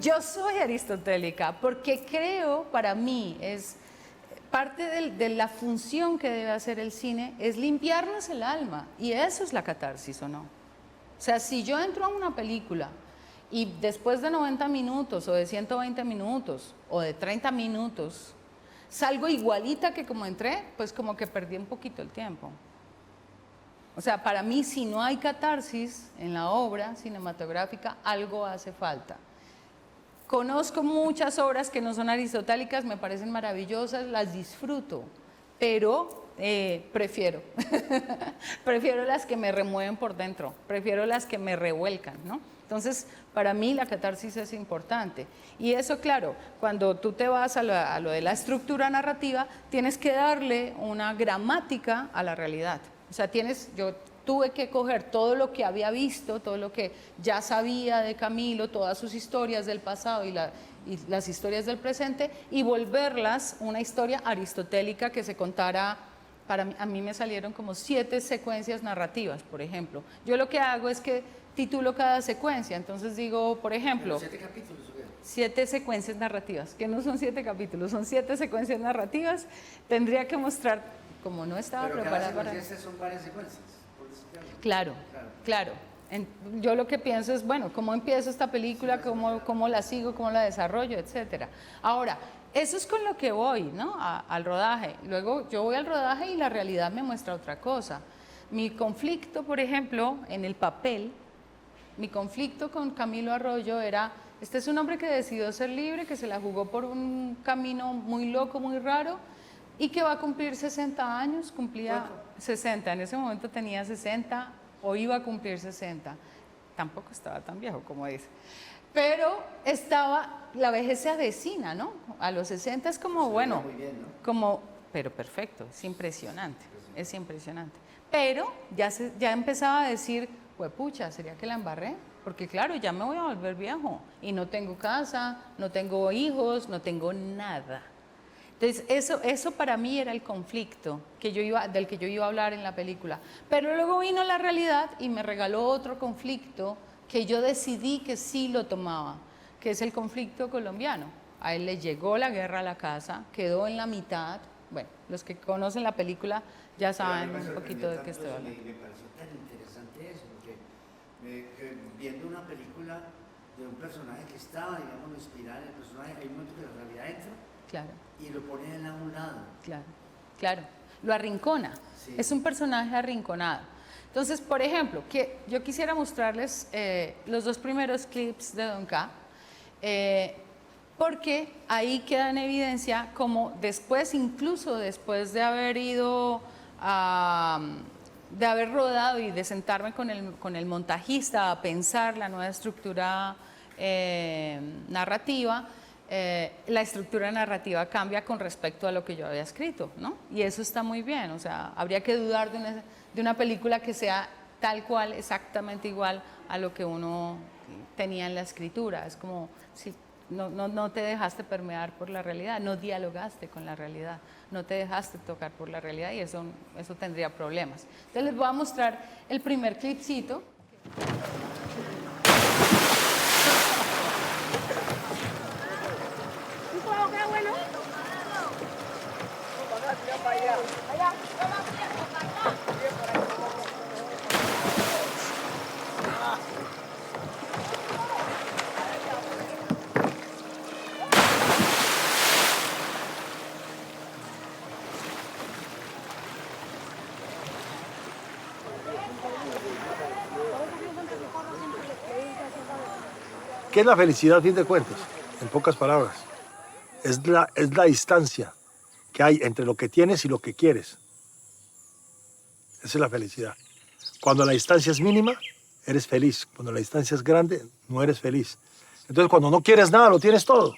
Speaker 2: Yo soy aristotélica porque creo, para mí, es parte de la función que debe hacer el cine, es limpiarnos el alma. Y eso es la catarsis, ¿o no? O sea, si yo entro a una película y después de 90 minutos o de 120 minutos o de 30 minutos salgo igualita que como entré, pues como que perdí un poquito el tiempo. O sea, para mí si no hay catarsis en la obra cinematográfica, algo hace falta. Conozco muchas obras que no son aristotélicas, me parecen maravillosas, las disfruto, pero prefiero las que me remueven por dentro, prefiero las que me revuelcan, ¿no? Entonces, para mí la catarsis es importante. Y eso, claro, cuando tú te vas a lo de la estructura narrativa, tienes que darle una gramática a la realidad. O sea, yo tuve que coger todo lo que había visto, todo lo que ya sabía de Camilo, todas sus historias del pasado y las historias del presente, y volverlas una historia aristotélica que se contara. A mí me salieron como 7 secuencias narrativas, por ejemplo. Yo lo que hago es que titulo cada secuencia, entonces digo, por ejemplo,
Speaker 1: 7 capítulos, ¿o qué?
Speaker 2: 7 secuencias narrativas, que no son 7 capítulos, son 7 secuencias narrativas. Tendría que mostrar, como no estaba preparada para...
Speaker 1: Pero cada son varias secuencias, por decirlo.
Speaker 2: Claro. Yo lo que pienso es, bueno, ¿cómo empiezo esta película? ¿Cómo la sigo? ¿Cómo la desarrollo? Etcétera. Ahora, eso es con lo que voy, ¿no? Al rodaje. Luego yo voy al rodaje y la realidad me muestra otra cosa. Mi conflicto, por ejemplo, en el papel, mi conflicto con Camilo Arroyo era, este es un hombre que decidió ser libre, que se la jugó por un camino muy loco, muy raro, y que va a cumplir 60 años, cumplía 60, en ese momento tenía 60, o iba a cumplir 60, tampoco estaba tan viejo como dice. Pero la vejez se avecina, ¿no? A los 60 es como, bueno,
Speaker 1: muy bien, ¿no?
Speaker 2: pero perfecto, es impresionante. Pero ya empezaba a decir, pues pucha, ¿sería que la embarré? Porque claro, ya me voy a volver viejo y no tengo casa, no tengo hijos, no tengo nada. Entonces, eso para mí era el conflicto del que yo iba a hablar en la película. Pero luego vino la realidad y me regaló otro conflicto que yo decidí que sí lo tomaba, que es el conflicto colombiano. A él le llegó la guerra a la casa, quedó en la mitad. Bueno, los que conocen la película ya saben un poquito de qué estoy hablando.
Speaker 1: Me pareció tan interesante eso, porque viendo una película de un personaje que estaba, digamos, inspirado en el personaje, hay un momento que la realidad entra.
Speaker 2: Claro.
Speaker 1: Y lo pone a un lado.
Speaker 2: Claro. Lo arrincona.
Speaker 1: Sí.
Speaker 2: Es un personaje arrinconado. Entonces, por ejemplo, que yo quisiera mostrarles los 2 primeros clips de Don K, porque ahí queda en evidencia como después, incluso después de haber ido de haber rodado y de sentarme con el montajista a pensar la nueva estructura narrativa, la estructura narrativa cambia con respecto a lo que yo había escrito, ¿no? Y eso está muy bien, o sea, habría que dudar de una película que sea tal cual, exactamente igual a lo que uno tenía en la escritura. Es como si no te dejaste permear por la realidad, no dialogaste con la realidad, no te dejaste tocar por la realidad y eso tendría problemas. Entonces les voy a mostrar el primer clipcito.
Speaker 3: ¿Qué es la felicidad, a fin de cuentas? En pocas palabras. Es la distancia que hay entre lo que tienes y lo que quieres. Esa es la felicidad. Cuando la distancia es mínima, eres feliz. Cuando la distancia es grande, no eres feliz. Entonces, cuando no quieres nada, lo tienes todo.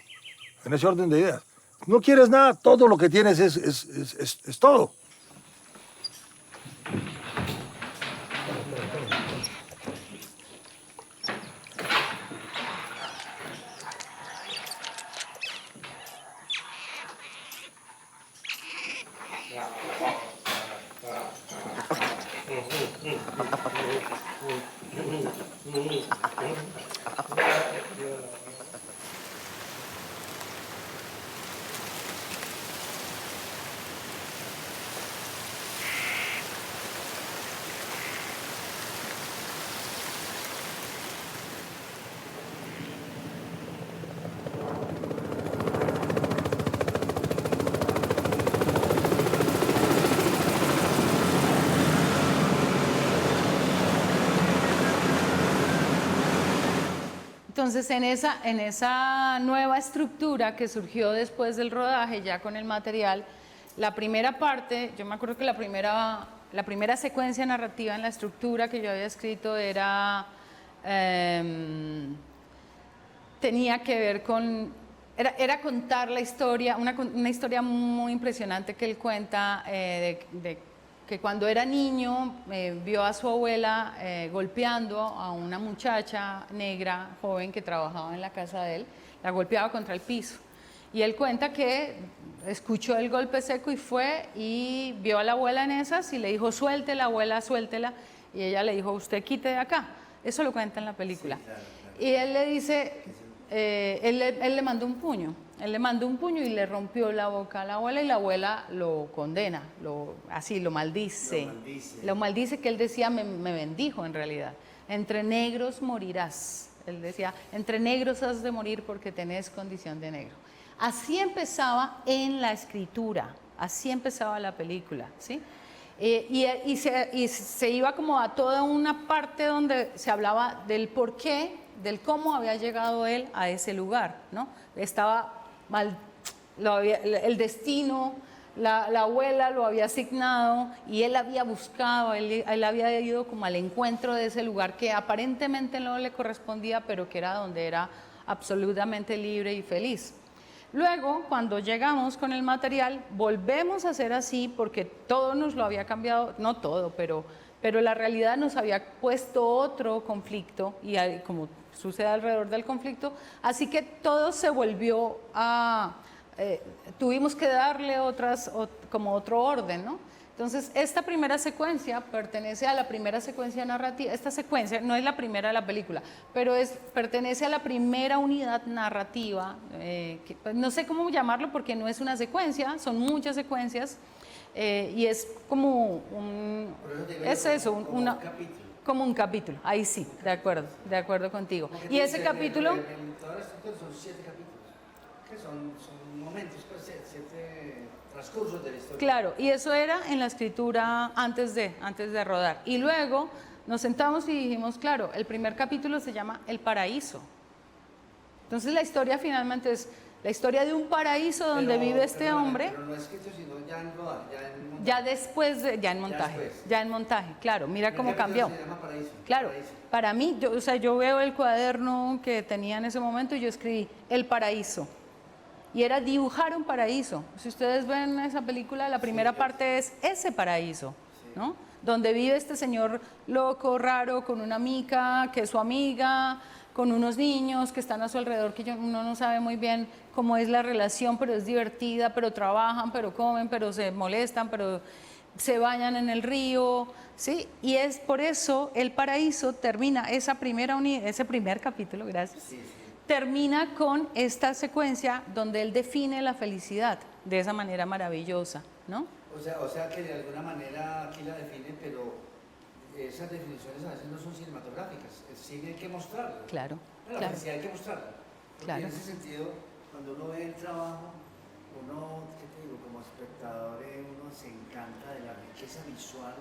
Speaker 3: En ese orden de ideas. No quieres nada, todo lo que tienes es todo.
Speaker 2: Entonces, en esa nueva estructura que surgió después del rodaje, ya con el material, la primera parte, yo me acuerdo que la primera secuencia narrativa en la estructura que yo había escrito era, tenía que ver con, era contar la historia, una historia muy impresionante que él cuenta de que cuando era niño vio a su abuela golpeando a una muchacha negra, joven, que trabajaba en la casa de él, la golpeaba contra el piso. Y él cuenta que escuchó el golpe seco y fue y vio a la abuela en esas y le dijo, suéltela, abuela, suéltela. Y ella le dijo, usted quite de acá. Eso lo cuenta en la película. Sí, claro. Y él le dice, él le mandó un puño. Él le mandó un puño y le rompió la boca a la abuela y la abuela lo condena, lo maldice. Lo maldice, que él decía, me bendijo en realidad. Entre negros morirás. Él decía, entre negros has de morir porque tenés condición de negro. Así empezaba en la escritura, así empezaba la película, ¿sí? Y se iba como a toda una parte donde se hablaba del por qué, del cómo había llegado él a ese lugar, ¿no? Estaba mal, el destino, la abuela lo había asignado y él había buscado, él había ido como al encuentro de ese lugar que aparentemente no le correspondía, pero que era donde era absolutamente libre y feliz. Luego, cuando llegamos con el material, volvemos a hacer así porque todo nos lo había cambiado, no todo, pero la realidad nos había puesto otro conflicto y como sucede alrededor del conflicto, así que todo se volvió a... tuvimos que darle como otro orden, ¿no? Entonces, esta primera secuencia pertenece a la primera secuencia narrativa. Esta secuencia no es la primera de la película, pero pertenece a la primera unidad narrativa. No sé cómo llamarlo porque no es una secuencia, son muchas secuencias. Y es como un... Es eso, como un capítulo. Ahí sí, de acuerdo contigo. Y ese capítulo...
Speaker 1: Toda la estructura son 7 capítulos. que son momentos, pues, siete transcursos de la historia.
Speaker 2: Claro, y eso era en la escritura antes de rodar. Y luego nos sentamos y dijimos, claro, el primer capítulo se llama El Paraíso. Entonces la historia finalmente es la historia de un paraíso donde vive este hombre.
Speaker 1: Pero no escrito, sino ya en rodar,
Speaker 2: ya después, ya en montaje, ya en montaje, claro, mira cómo cambió.
Speaker 1: Se llama Paraíso.
Speaker 2: Claro,
Speaker 1: Paraíso.
Speaker 2: para mí, yo veo el cuaderno que tenía en ese momento y yo escribí El Paraíso. Y era dibujar un paraíso. Si ustedes ven esa película, la primera parte es ese paraíso, ¿no? Donde vive este señor loco, raro, con una mica, que es su amiga, con unos niños que están a su alrededor, que uno no sabe muy bien cómo es la relación, pero es divertida, pero trabajan, pero comen, pero se molestan, pero se bañan en el río, ¿sí? Y es por eso El Paraíso termina, ese primer capítulo, gracias, termina con esta secuencia donde él define la felicidad de esa manera maravillosa, ¿no?
Speaker 1: O sea que de alguna manera aquí la define, pero esas definiciones a veces no son cinematográficas. El cine hay que mostrarlo.
Speaker 2: Claro,
Speaker 1: La
Speaker 2: claro.
Speaker 1: felicidad hay que mostrarla. Porque
Speaker 2: Claro.
Speaker 1: en ese sentido, cuando uno ve el trabajo, uno, ¿qué te digo? Como espectador, uno se encanta de la riqueza visual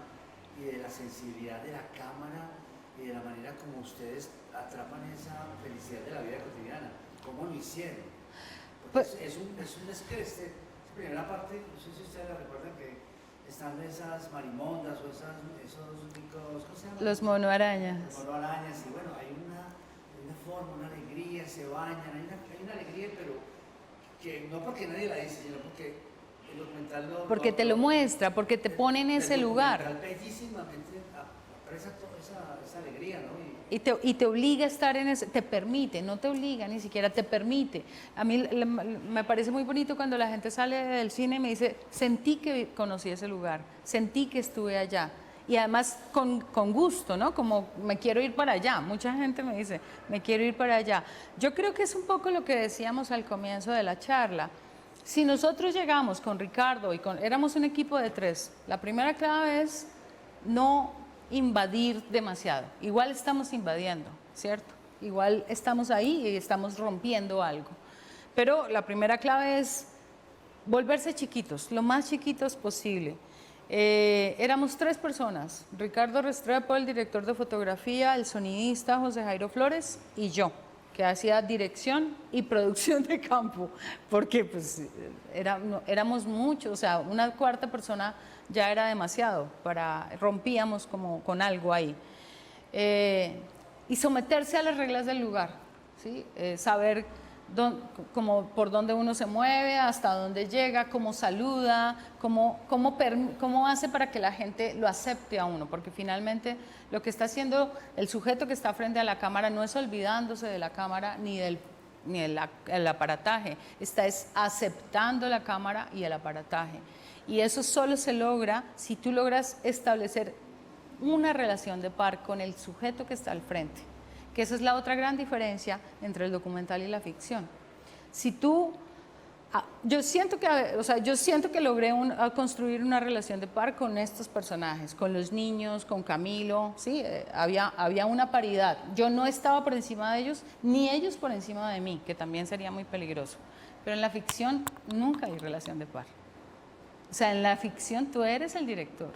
Speaker 1: y de la sensibilidad de la cámara y de la manera como ustedes atrapan esa felicidad de la vida cotidiana. ¿Cómo lo hicieron? Porque
Speaker 2: Pues,
Speaker 1: es un descreste. Esa primera parte, no sé si ustedes la recuerdan, que están esas marimondas o esos ricos, ¿cómo se llama?
Speaker 2: los monoarañas.
Speaker 1: Los monoarañas, y bueno, hay una forma, una alegría, se bañan, hay una alegría, pero que no porque nadie la dice, sino porque el documental
Speaker 2: Porque te lo muestra, porque te pone en ese lugar.
Speaker 1: El documental bellísimamente apresa toda esa alegría, ¿no?
Speaker 2: Y te obliga a estar en ese, te permite, no te obliga ni siquiera, te permite. A mí me parece muy bonito cuando la gente sale del cine y me dice, sentí que conocí ese lugar, sentí que estuve allá. Y además con gusto, ¿no? Como me quiero ir para allá. Mucha gente me dice, me quiero ir para allá. Yo creo que es un poco lo que decíamos al comienzo de la charla. Si nosotros llegamos con Ricardo éramos un equipo de 3, la primera clave es no invadir demasiado. Igual estamos invadiendo, ¿cierto? Igual estamos ahí y estamos rompiendo algo. Pero la primera clave es volverse chiquitos, lo más chiquitos posible. Éramos 3 personas, Ricardo Restrepo, el director de fotografía, el sonidista José Jairo Flores y yo, que hacía dirección y producción de campo, porque pues éramos muchos, o sea, una cuarta persona ya era demasiado, rompíamos como con algo ahí. Y someterse a las reglas del lugar, ¿sí? Saber por dónde uno se mueve, hasta dónde llega, cómo saluda, cómo hace para que la gente lo acepte a uno, porque finalmente lo que está haciendo el sujeto que está frente a la cámara no es olvidándose de la cámara ni el aparataje, es aceptando la cámara y el aparataje. Y eso solo se logra si tú logras establecer una relación de par con el sujeto que está al frente, que esa es la otra gran diferencia entre el documental y la ficción. Si tú, yo siento que logré construir una relación de par con estos personajes, con los niños, con Camilo, ¿sí? Había una paridad. Yo no estaba por encima de ellos, ni ellos por encima de mí, que también sería muy peligroso. Pero en la ficción nunca hay relación de par. O sea, en la ficción tú eres el director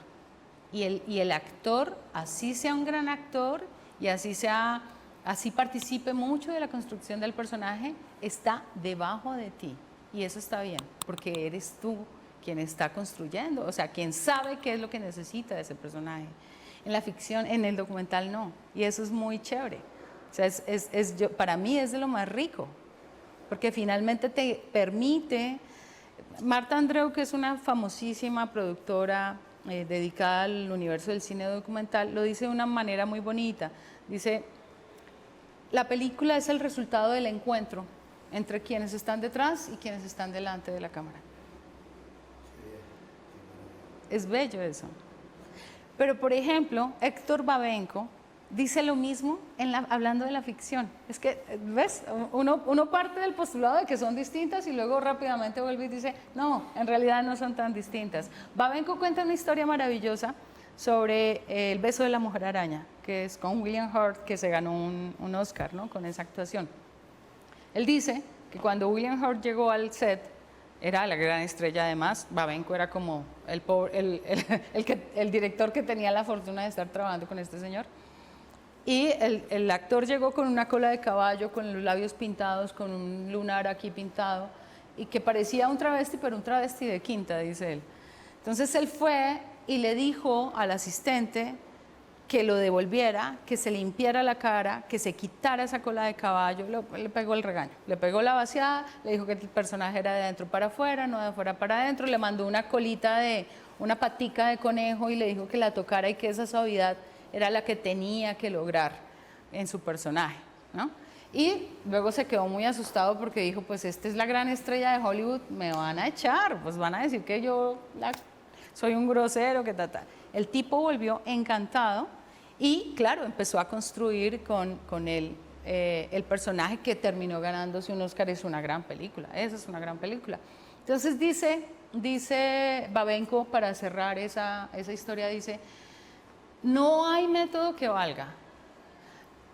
Speaker 2: y el actor, así sea un gran actor y así participe mucho de la construcción del personaje, está debajo de ti. Y eso está bien, porque eres tú quien está construyendo, o sea, quien sabe qué es lo que necesita de ese personaje. En la ficción, en el documental no, y eso es muy chévere. O sea, para mí es de lo más rico, porque finalmente te permite. Marta Andreu, que es una famosísima productora dedicada al universo del cine documental, lo dice de una manera muy bonita. Dice, la película es el resultado del encuentro entre quienes están detrás y quienes están delante de la cámara. Es bello eso. Pero, por ejemplo, Héctor Babenco dice lo mismo hablando de la ficción. Es que, ¿ves? Uno parte del postulado de que son distintas y luego rápidamente vuelve y dice, no, en realidad no son tan distintas. Babenco cuenta una historia maravillosa sobre El beso de la mujer araña, que es con William Hurt, que se ganó un Oscar, ¿no? Con esa actuación. Él dice que cuando William Hurt llegó al set, era la gran estrella además, Babenco era como el director que tenía la fortuna de estar trabajando con este señor. Y el actor llegó con una cola de caballo, con los labios pintados, con un lunar aquí pintado, y que parecía un travesti, pero un travesti de quinta, dice él. Entonces él fue y le dijo al asistente que lo devolviera, que se limpiara la cara, que se quitara esa cola de caballo. Le pegó el regaño, le pegó la vaciada, le dijo que el personaje era de adentro para afuera, no de afuera para adentro, le mandó una colita una patica de conejo y le dijo que la tocara y que esa suavidad era la que tenía que lograr en su personaje, ¿no? Y luego se quedó muy asustado porque dijo, pues esta es la gran estrella de Hollywood, me van a echar, pues van a decir que yo soy un grosero, que tal. El tipo volvió encantado y, claro, empezó a construir con él el personaje que terminó ganándose un Oscar. Es una gran película, esa es una gran película. Entonces dice Babenco, para cerrar esa historia, dice, no hay método que valga.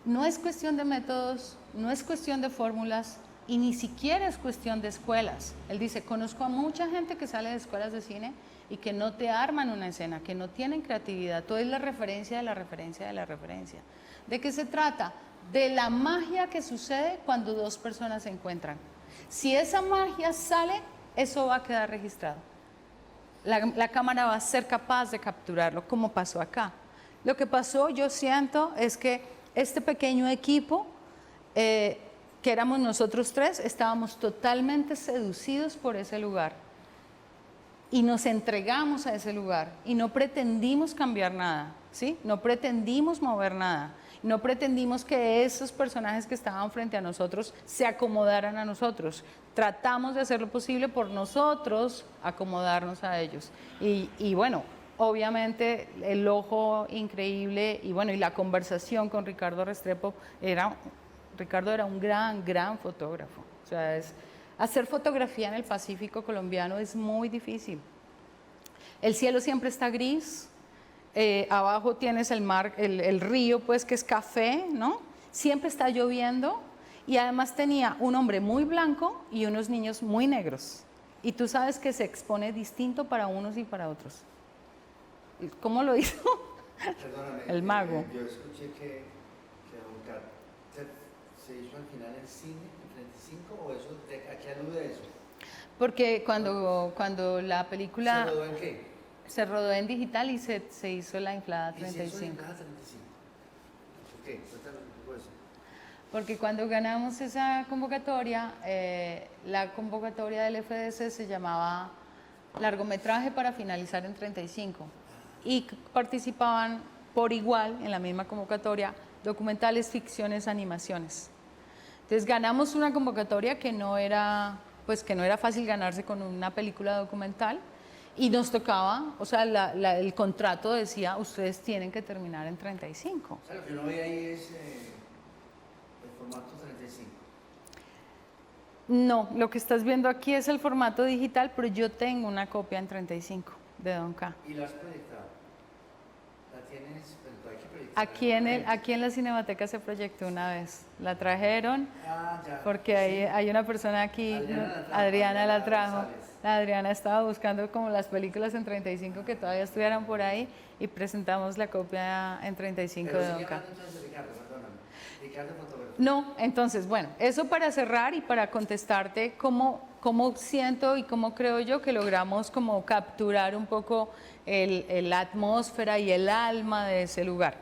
Speaker 2: No es cuestión de métodos, no es cuestión de fórmulas y ni siquiera es cuestión de escuelas. Él dice, conozco a mucha gente que sale de escuelas de cine y que no te arman una escena, que no tienen creatividad. Todo es la referencia de la referencia de la referencia. ¿De qué se trata? De la magia que sucede cuando dos personas se encuentran. Si esa magia sale, eso va a quedar registrado. La cámara va a ser capaz de capturarlo, como pasó acá. Lo que pasó, yo siento, es que este pequeño equipo, que éramos nosotros tres, estábamos totalmente seducidos por ese lugar y nos entregamos a ese lugar y no pretendimos cambiar nada, ¿sí? No pretendimos mover nada, no pretendimos que esos personajes que estaban frente a nosotros se acomodaran a nosotros. Tratamos de hacer lo posible por nosotros acomodarnos a ellos y bueno, obviamente el ojo increíble y bueno, y la conversación con Ricardo Restrepo Ricardo era un gran fotógrafo. O sea, hacer fotografía en el Pacífico colombiano es muy difícil. El cielo siempre está gris, abajo tienes el mar, el río pues que es café, ¿no? Siempre está lloviendo y además tenía un hombre muy blanco y unos niños muy negros. Y tú sabes que se expone distinto para unos y para otros. ¿Cómo lo hizo?
Speaker 1: Perdóname,
Speaker 2: El mago.
Speaker 1: Yo escuché que Don Carter se hizo al final en cine, en 35, o eso, ¿a qué alude eso?
Speaker 2: Porque cuando la película...
Speaker 1: ¿Se rodó en qué?
Speaker 2: Se rodó en digital y se hizo la inflada 35.
Speaker 1: ¿Y se hizo la inflada 35? ¿Por qué? Cuéntame un poco eso.
Speaker 2: Porque cuando ganamos esa convocatoria, la convocatoria del FDC se llamaba largometraje para finalizar en 35 y participaban por igual en la misma convocatoria documentales, ficciones, animaciones. Entonces ganamos una convocatoria que no era fácil ganarse con una película documental y nos tocaba, o sea, el contrato decía, ustedes tienen que terminar en 35.
Speaker 1: O sea, lo que uno ve ahí es el formato 35.
Speaker 2: No, lo que estás viendo aquí es el formato digital, pero yo tengo una copia en 35 de Don K.
Speaker 1: ¿Y la has proyectado? ¿La tienes? Pero hay que proyectar.
Speaker 2: Aquí en la Cinemateca se proyectó una vez. La trajeron
Speaker 1: Ya.
Speaker 2: porque hay una persona aquí, Adriana la trajo. La Adriana estaba buscando como las películas en 35 que todavía estuvieran por ahí y presentamos la copia en 35 de Don K.
Speaker 1: Entonces, Ricardo, perdóname. Ricardo, fotógrafo.
Speaker 2: No, entonces, bueno, eso para cerrar y para contestarte cómo siento y cómo creo yo que logramos como capturar un poco la atmósfera y el alma de ese lugar.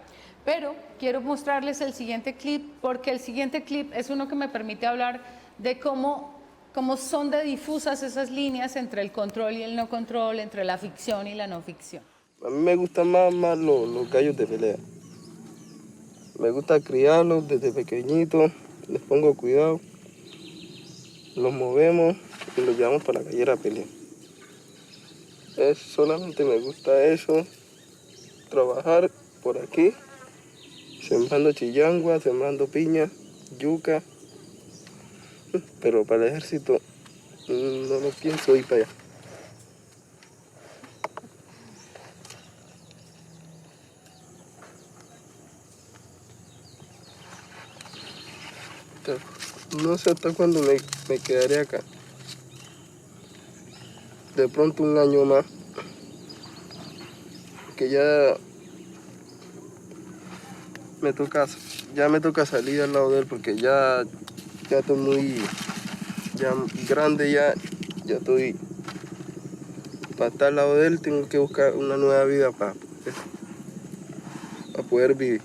Speaker 2: Pero quiero mostrarles el siguiente clip porque el siguiente clip es uno que me permite hablar de cómo son de difusas esas líneas entre el control y el no control, entre la ficción y la no ficción.
Speaker 4: A mí me gustan más los gallos de pelea. Me gusta criarlos desde pequeñitos, les pongo cuidado, los movemos y los llevamos para la gallera a pelear. Solamente me gusta eso, trabajar por aquí, sembrando chillangua, sembrando piña, yuca, pero para el ejército no lo pienso ir para allá. No sé hasta cuándo me quedaré acá. De pronto un año más. Que ya me toca salir al lado de él porque ya estoy muy grande, ya estoy. Para estar al lado de él tengo que buscar una nueva vida para poder vivir.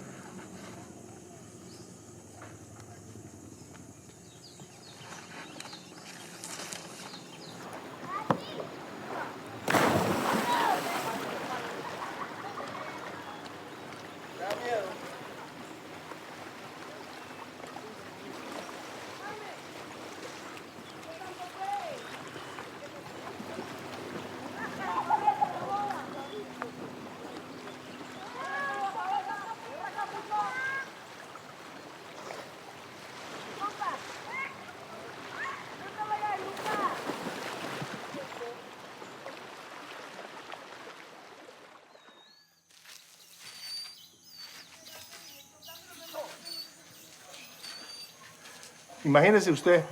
Speaker 3: Imagínese usted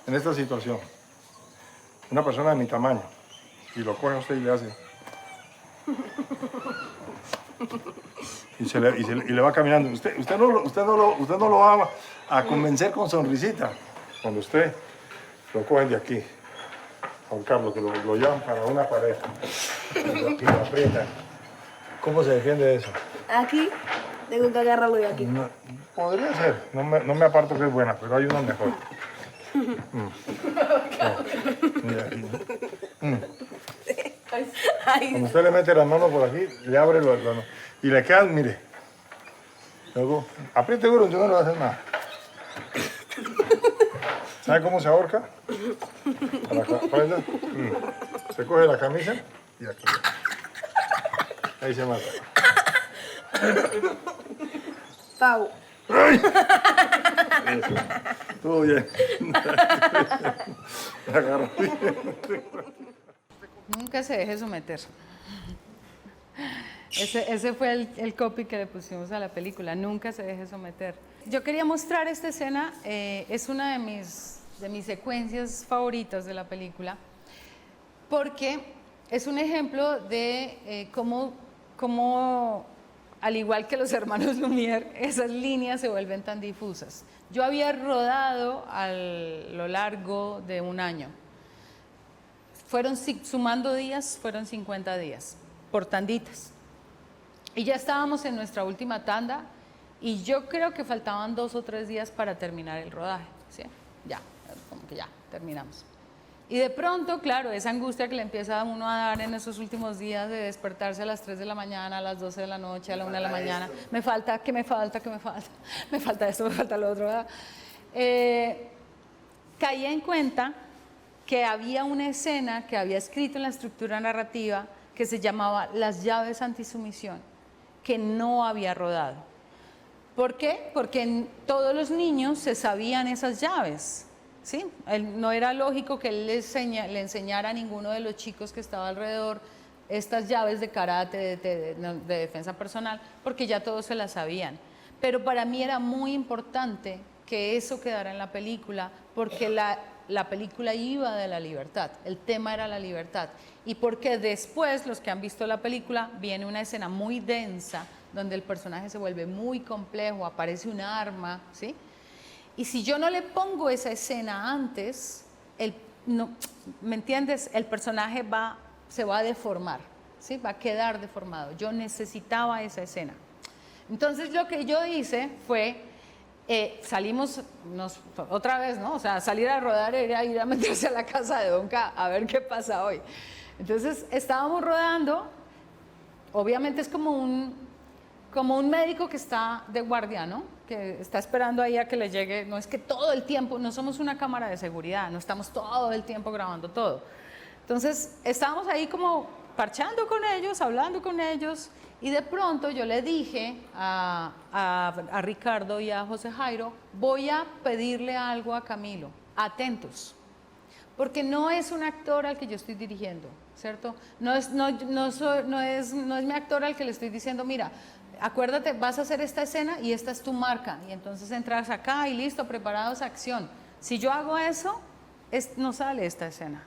Speaker 3: en esta situación, una persona de mi tamaño, y lo coge a usted y le hace. Y le va caminando. Usted no lo va a convencer con sonrisita. Cuando usted lo cogen de aquí, Juan Carlos, que lo llevan para una pared y lo aprietan. ¿Cómo se defiende de eso?
Speaker 5: Aquí, tengo que agarrarlo de aquí.
Speaker 3: No, podría ser. No me aparto que es buena, pero hay una mejor. Cuando usted le mete las manos por aquí, le abre y le quedan, mire. Luego, apriete duro, yo no le voy a hacer nada. ¿Sabe cómo se ahorca? A la espalda. Se coge la camisa y aquí. Ahí se mata.
Speaker 5: Pau.
Speaker 3: ¡Ay! Eso. Todo bien. Me agarró bien.
Speaker 2: Nunca se deje someter. Ese fue el copy que le pusimos a la película, nunca se deje someter. Yo quería mostrar esta escena, es una de mis secuencias favoritas de la película, porque es un ejemplo de cómo, al igual que los hermanos Lumière, esas líneas se vuelven tan difusas. Yo había rodado a lo largo de un año. Sumando días, fueron 50 días, por tanditas. Y ya estábamos en nuestra última tanda y yo creo que faltaban 2 o 3 días para terminar el rodaje, ¿sí? Ya, como que ya, terminamos. Y de pronto, claro, esa angustia que le empieza a uno a dar en esos últimos días de despertarse a las 3 de la mañana, a las 12 de la noche, a la 1 de la mañana, me falta esto, me falta lo otro, ¿verdad? Caí en cuenta que había una escena que había escrito en la estructura narrativa que se llamaba Las llaves antisumisión, que no había rodado. ¿Por qué? Porque todos los niños se sabían esas llaves, ¿sí? No era lógico que él le enseñara a ninguno de los chicos que estaba alrededor estas llaves de karate, de defensa personal, porque ya todos se las sabían. Pero para mí era muy importante que eso quedara en la película, porque la película iba de la libertad, el tema era la libertad, y porque después, los que han visto la película, viene una escena muy densa, donde el personaje se vuelve muy complejo, aparece un arma, ¿sí? Y si yo no le pongo esa escena antes, ¿me entiendes? El personaje se va a deformar, ¿sí? Va a quedar deformado. Yo necesitaba esa escena. Entonces lo que yo hice fue, salimos otra vez, ¿no? O sea, salir a rodar era ir a meterse a la casa de Don K a ver qué pasa hoy. Entonces estábamos rodando, obviamente es como un médico que está de guardia, ¿no? Que está esperando ahí a que le llegue, no es que todo el tiempo, no somos una cámara de seguridad, no estamos todo el tiempo grabando todo. Entonces estábamos ahí como parchando con ellos, hablando con ellos, y de pronto yo le dije a Ricardo y a José Jairo, voy a pedirle algo a Camilo, atentos, porque no es un actor al que yo estoy dirigiendo, ¿cierto? No es mi actor al que le estoy diciendo, mira, acuérdate, vas a hacer esta escena y esta es tu marca, y entonces entras acá y listo, preparados, acción. Si yo hago eso, no sale esta escena.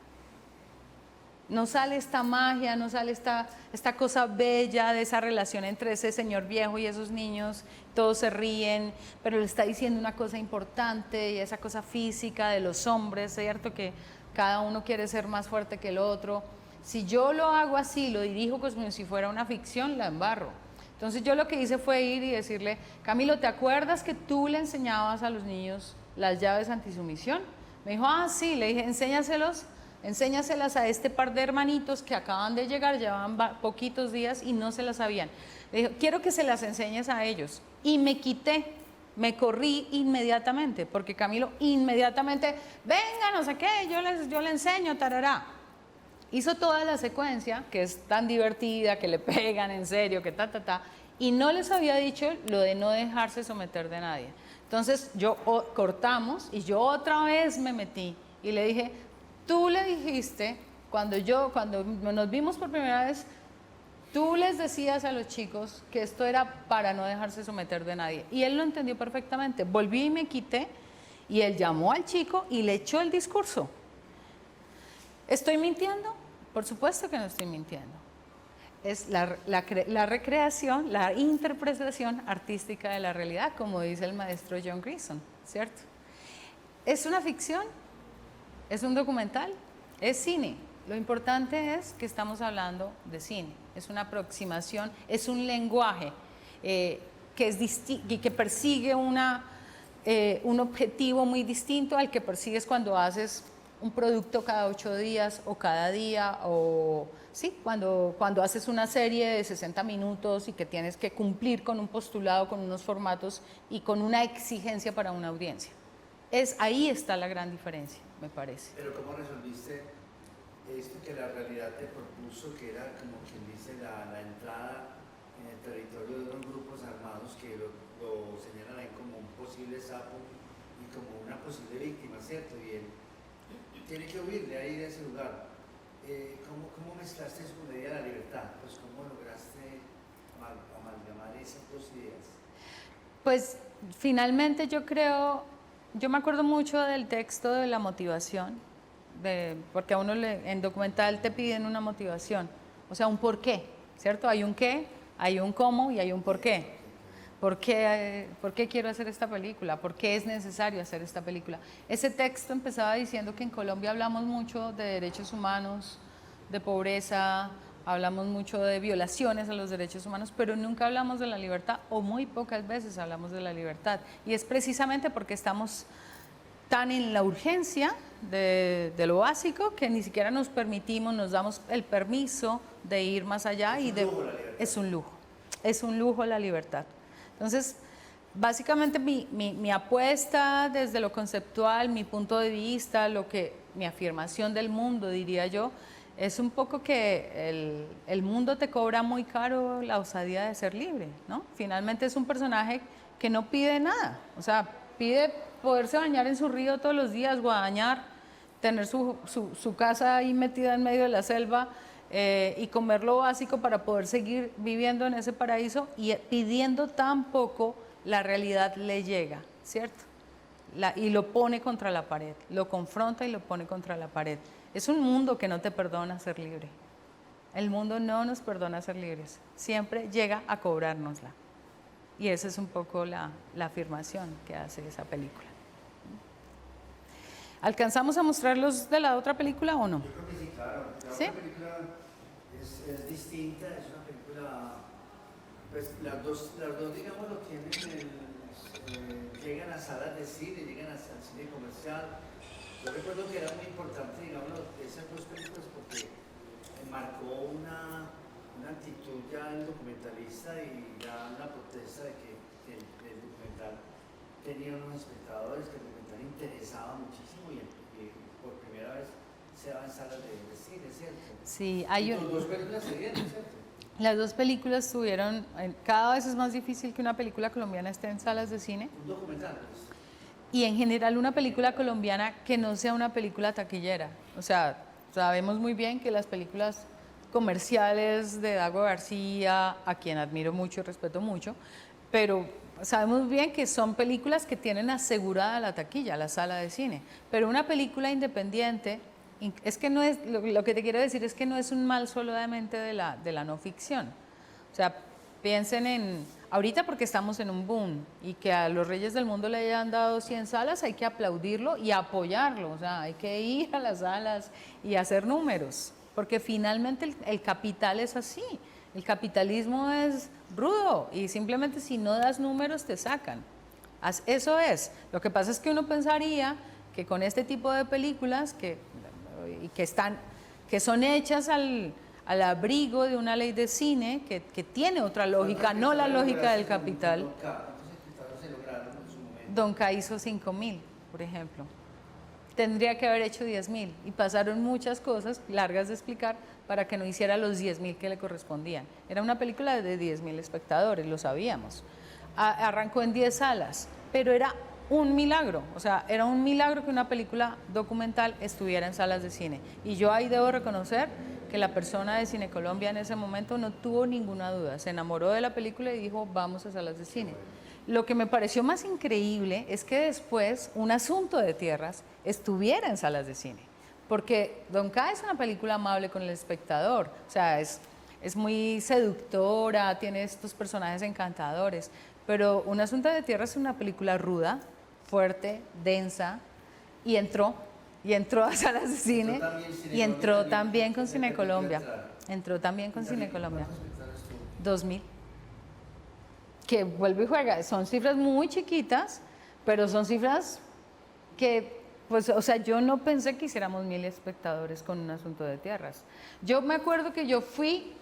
Speaker 2: No sale esta magia, no sale esta cosa bella de esa relación entre ese señor viejo y esos niños. Todos se ríen, pero le está diciendo una cosa importante y esa cosa física de los hombres, ¿cierto? Que cada uno quiere ser más fuerte que el otro. Si yo lo hago así, lo dirijo como si fuera una ficción, la embarro. Entonces yo lo que hice fue ir y decirle, Camilo, ¿te acuerdas que tú le enseñabas a los niños las llaves antisumisión? Me dijo, ah, sí. Le dije, enséñaselas a este par de hermanitos que acaban de llegar, llevaban poquitos días y no se las sabían. Le dije, quiero que se las enseñes a ellos. Y me corrí inmediatamente, porque Camilo inmediatamente, venga, no sé qué, yo le enseño, tarará. Hizo toda la secuencia, que es tan divertida, que le pegan en serio, que y no les había dicho lo de no dejarse someter de nadie. Entonces cortamos y yo otra vez me metí y le dije, tú le dijiste, cuando nos vimos por primera vez, tú les decías a los chicos que esto era para no dejarse someter de nadie. Y él lo entendió perfectamente. Volví y me quité y él llamó al chico y le echó el discurso. ¿Estoy mintiendo? Por supuesto que no estoy mintiendo. Es la recreación, la interpretación artística de la realidad, como dice el maestro John Grison, ¿cierto? ¿Es una ficción? ¿Es un documental? ¿Es cine? Lo importante es que estamos hablando de cine. Es una aproximación, es un lenguaje que persigue un objetivo muy distinto al que persigues cuando haces un producto cada 8 días o cada día, o sí, cuando haces una serie de 60 minutos y que tienes que cumplir con un postulado, con unos formatos y con una exigencia para una audiencia. Ahí está la gran diferencia, me parece.
Speaker 1: Pero ¿cómo resolviste esto que la realidad te propuso, que era como quien dice la entrada en el territorio de unos grupos armados que lo señalan ahí como un posible sapo y como una posible víctima, ¿cierto? Y él tiene que huir de ahí, de ese lugar. ¿Cómo mezclaste eso con la idea de la libertad? Pues ¿cómo lograste amalgamar esas dos ideas?
Speaker 2: Pues finalmente yo me acuerdo mucho del texto de la motivación, porque a uno en documental te piden una motivación, o sea, un porqué, ¿cierto? Hay un qué, hay un cómo y hay un porqué. ¿Por qué quiero hacer esta película? ¿Por qué es necesario hacer esta película? Ese texto empezaba diciendo que en Colombia hablamos mucho de derechos humanos, de pobreza, hablamos mucho de violaciones a los derechos humanos, pero nunca hablamos de la libertad, o muy pocas veces hablamos de la libertad. Y es precisamente porque estamos tan en la urgencia de lo básico que ni siquiera nos damos el permiso de ir más allá. Es un lujo la libertad. Entonces, básicamente mi apuesta desde lo conceptual, mi punto de vista, mi afirmación del mundo, diría yo, es un poco que el mundo te cobra muy caro la osadía de ser libre, ¿no? Finalmente es un personaje que no pide nada, o sea, pide poderse bañar en su río todos los días, guadañar, tener su casa ahí metida en medio de la selva, y comer lo básico para poder seguir viviendo en ese paraíso, y pidiendo tan poco, la realidad le llega, ¿cierto? Y lo pone contra la pared, lo confronta y lo pone contra la pared. Es un mundo que no te perdona ser libre. El mundo no nos perdona ser libres, siempre llega a cobrárnosla. Y esa es un poco la afirmación que hace esa película. ¿Alcanzamos a mostrarlos de la otra película o no?
Speaker 1: Yo creo que sí, claro. La
Speaker 2: ¿Sí?
Speaker 1: otra película es distinta, es una película, pues las dos digamos, lo tienen, llegan a salas de cine, llegan al cine comercial. Yo recuerdo que era muy importante, digamos, esas dos películas porque marcó una actitud ya del documentalista y ya una protesta de que el documental tenía unos espectadores, que el documental interesaba muchísimo y por primera vez se va en salas de cine, ¿cierto?
Speaker 2: Sí,
Speaker 1: Dos películas se dieron, ¿cierto?
Speaker 2: Las dos películas tuvieron, cada vez es más difícil que una película colombiana esté en salas de cine.
Speaker 1: Un documental, pues.
Speaker 2: Y en general una película colombiana que no sea una película taquillera. O sea, sabemos muy bien que las películas comerciales de Dago García, a quien admiro mucho y respeto mucho, pero sabemos bien que son películas que tienen asegurada la taquilla, la sala de cine, pero una película independiente, es que no es, lo que te quiero decir es que no es un mal solamente de la no ficción. O sea, piensen en, ahorita porque estamos en un boom y que a los Reyes del Mundo le hayan dado 100 salas, hay que aplaudirlo y apoyarlo, o sea, hay que ir a las salas y hacer números, porque finalmente el capital es así, el capitalismo es rudo y simplemente si no das números te sacan. Eso es. Lo que pasa es que uno pensaría que con este tipo de películas que son hechas al abrigo de una ley de cine que tiene otra lógica, no la lógica del capital. Donka hizo 5.000, por ejemplo. Tendría que haber hecho 10.000 y pasaron muchas cosas largas de explicar para que no hiciera los 10.000 que le correspondían. Era una película de 10.000 espectadores, lo sabíamos. Arrancó en 10 salas, pero era un milagro, o sea, era un milagro que una película documental estuviera en salas de cine. Y yo ahí debo reconocer que la persona de Cine Colombia en ese momento no tuvo ninguna duda, se enamoró de la película y dijo, vamos a salas de cine. Lo que me pareció más increíble es que después Un Asunto de Tierras estuviera en salas de cine, porque Donka es una película amable con el espectador, o sea, es muy seductora, tiene estos personajes encantadores, pero Un Asunto de Tierras es una película ruda, fuerte, densa, y entró a salas de cine, y entró también con Cine Colombia, entró también con Cine Colombia, 2.000. Que vuelve y juega, son cifras muy chiquitas, pero son cifras que, pues, o sea, yo no pensé que hiciéramos 1.000 espectadores con Un Asunto de Tierras. Yo me acuerdo que yo fui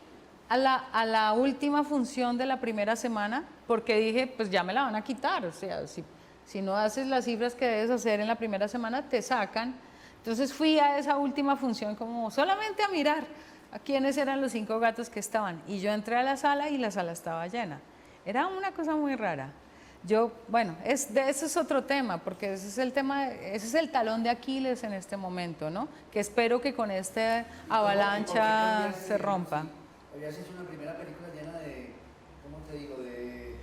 Speaker 2: a la última función de la primera semana porque dije, pues ya me la van a quitar, o sea, si no haces las cifras que debes hacer en la primera semana, te sacan. Entonces fui a esa última función como solamente a mirar a quiénes eran los 5 gatos que estaban, y yo entré a la sala y la sala estaba llena. Era una cosa muy rara. Bueno, ese es otro tema, porque ese es el talón de Aquiles en este momento, ¿no? Que espero que con esta avalancha se rompa.
Speaker 1: Habías hecho una primera película llena de, ¿cómo te digo?, de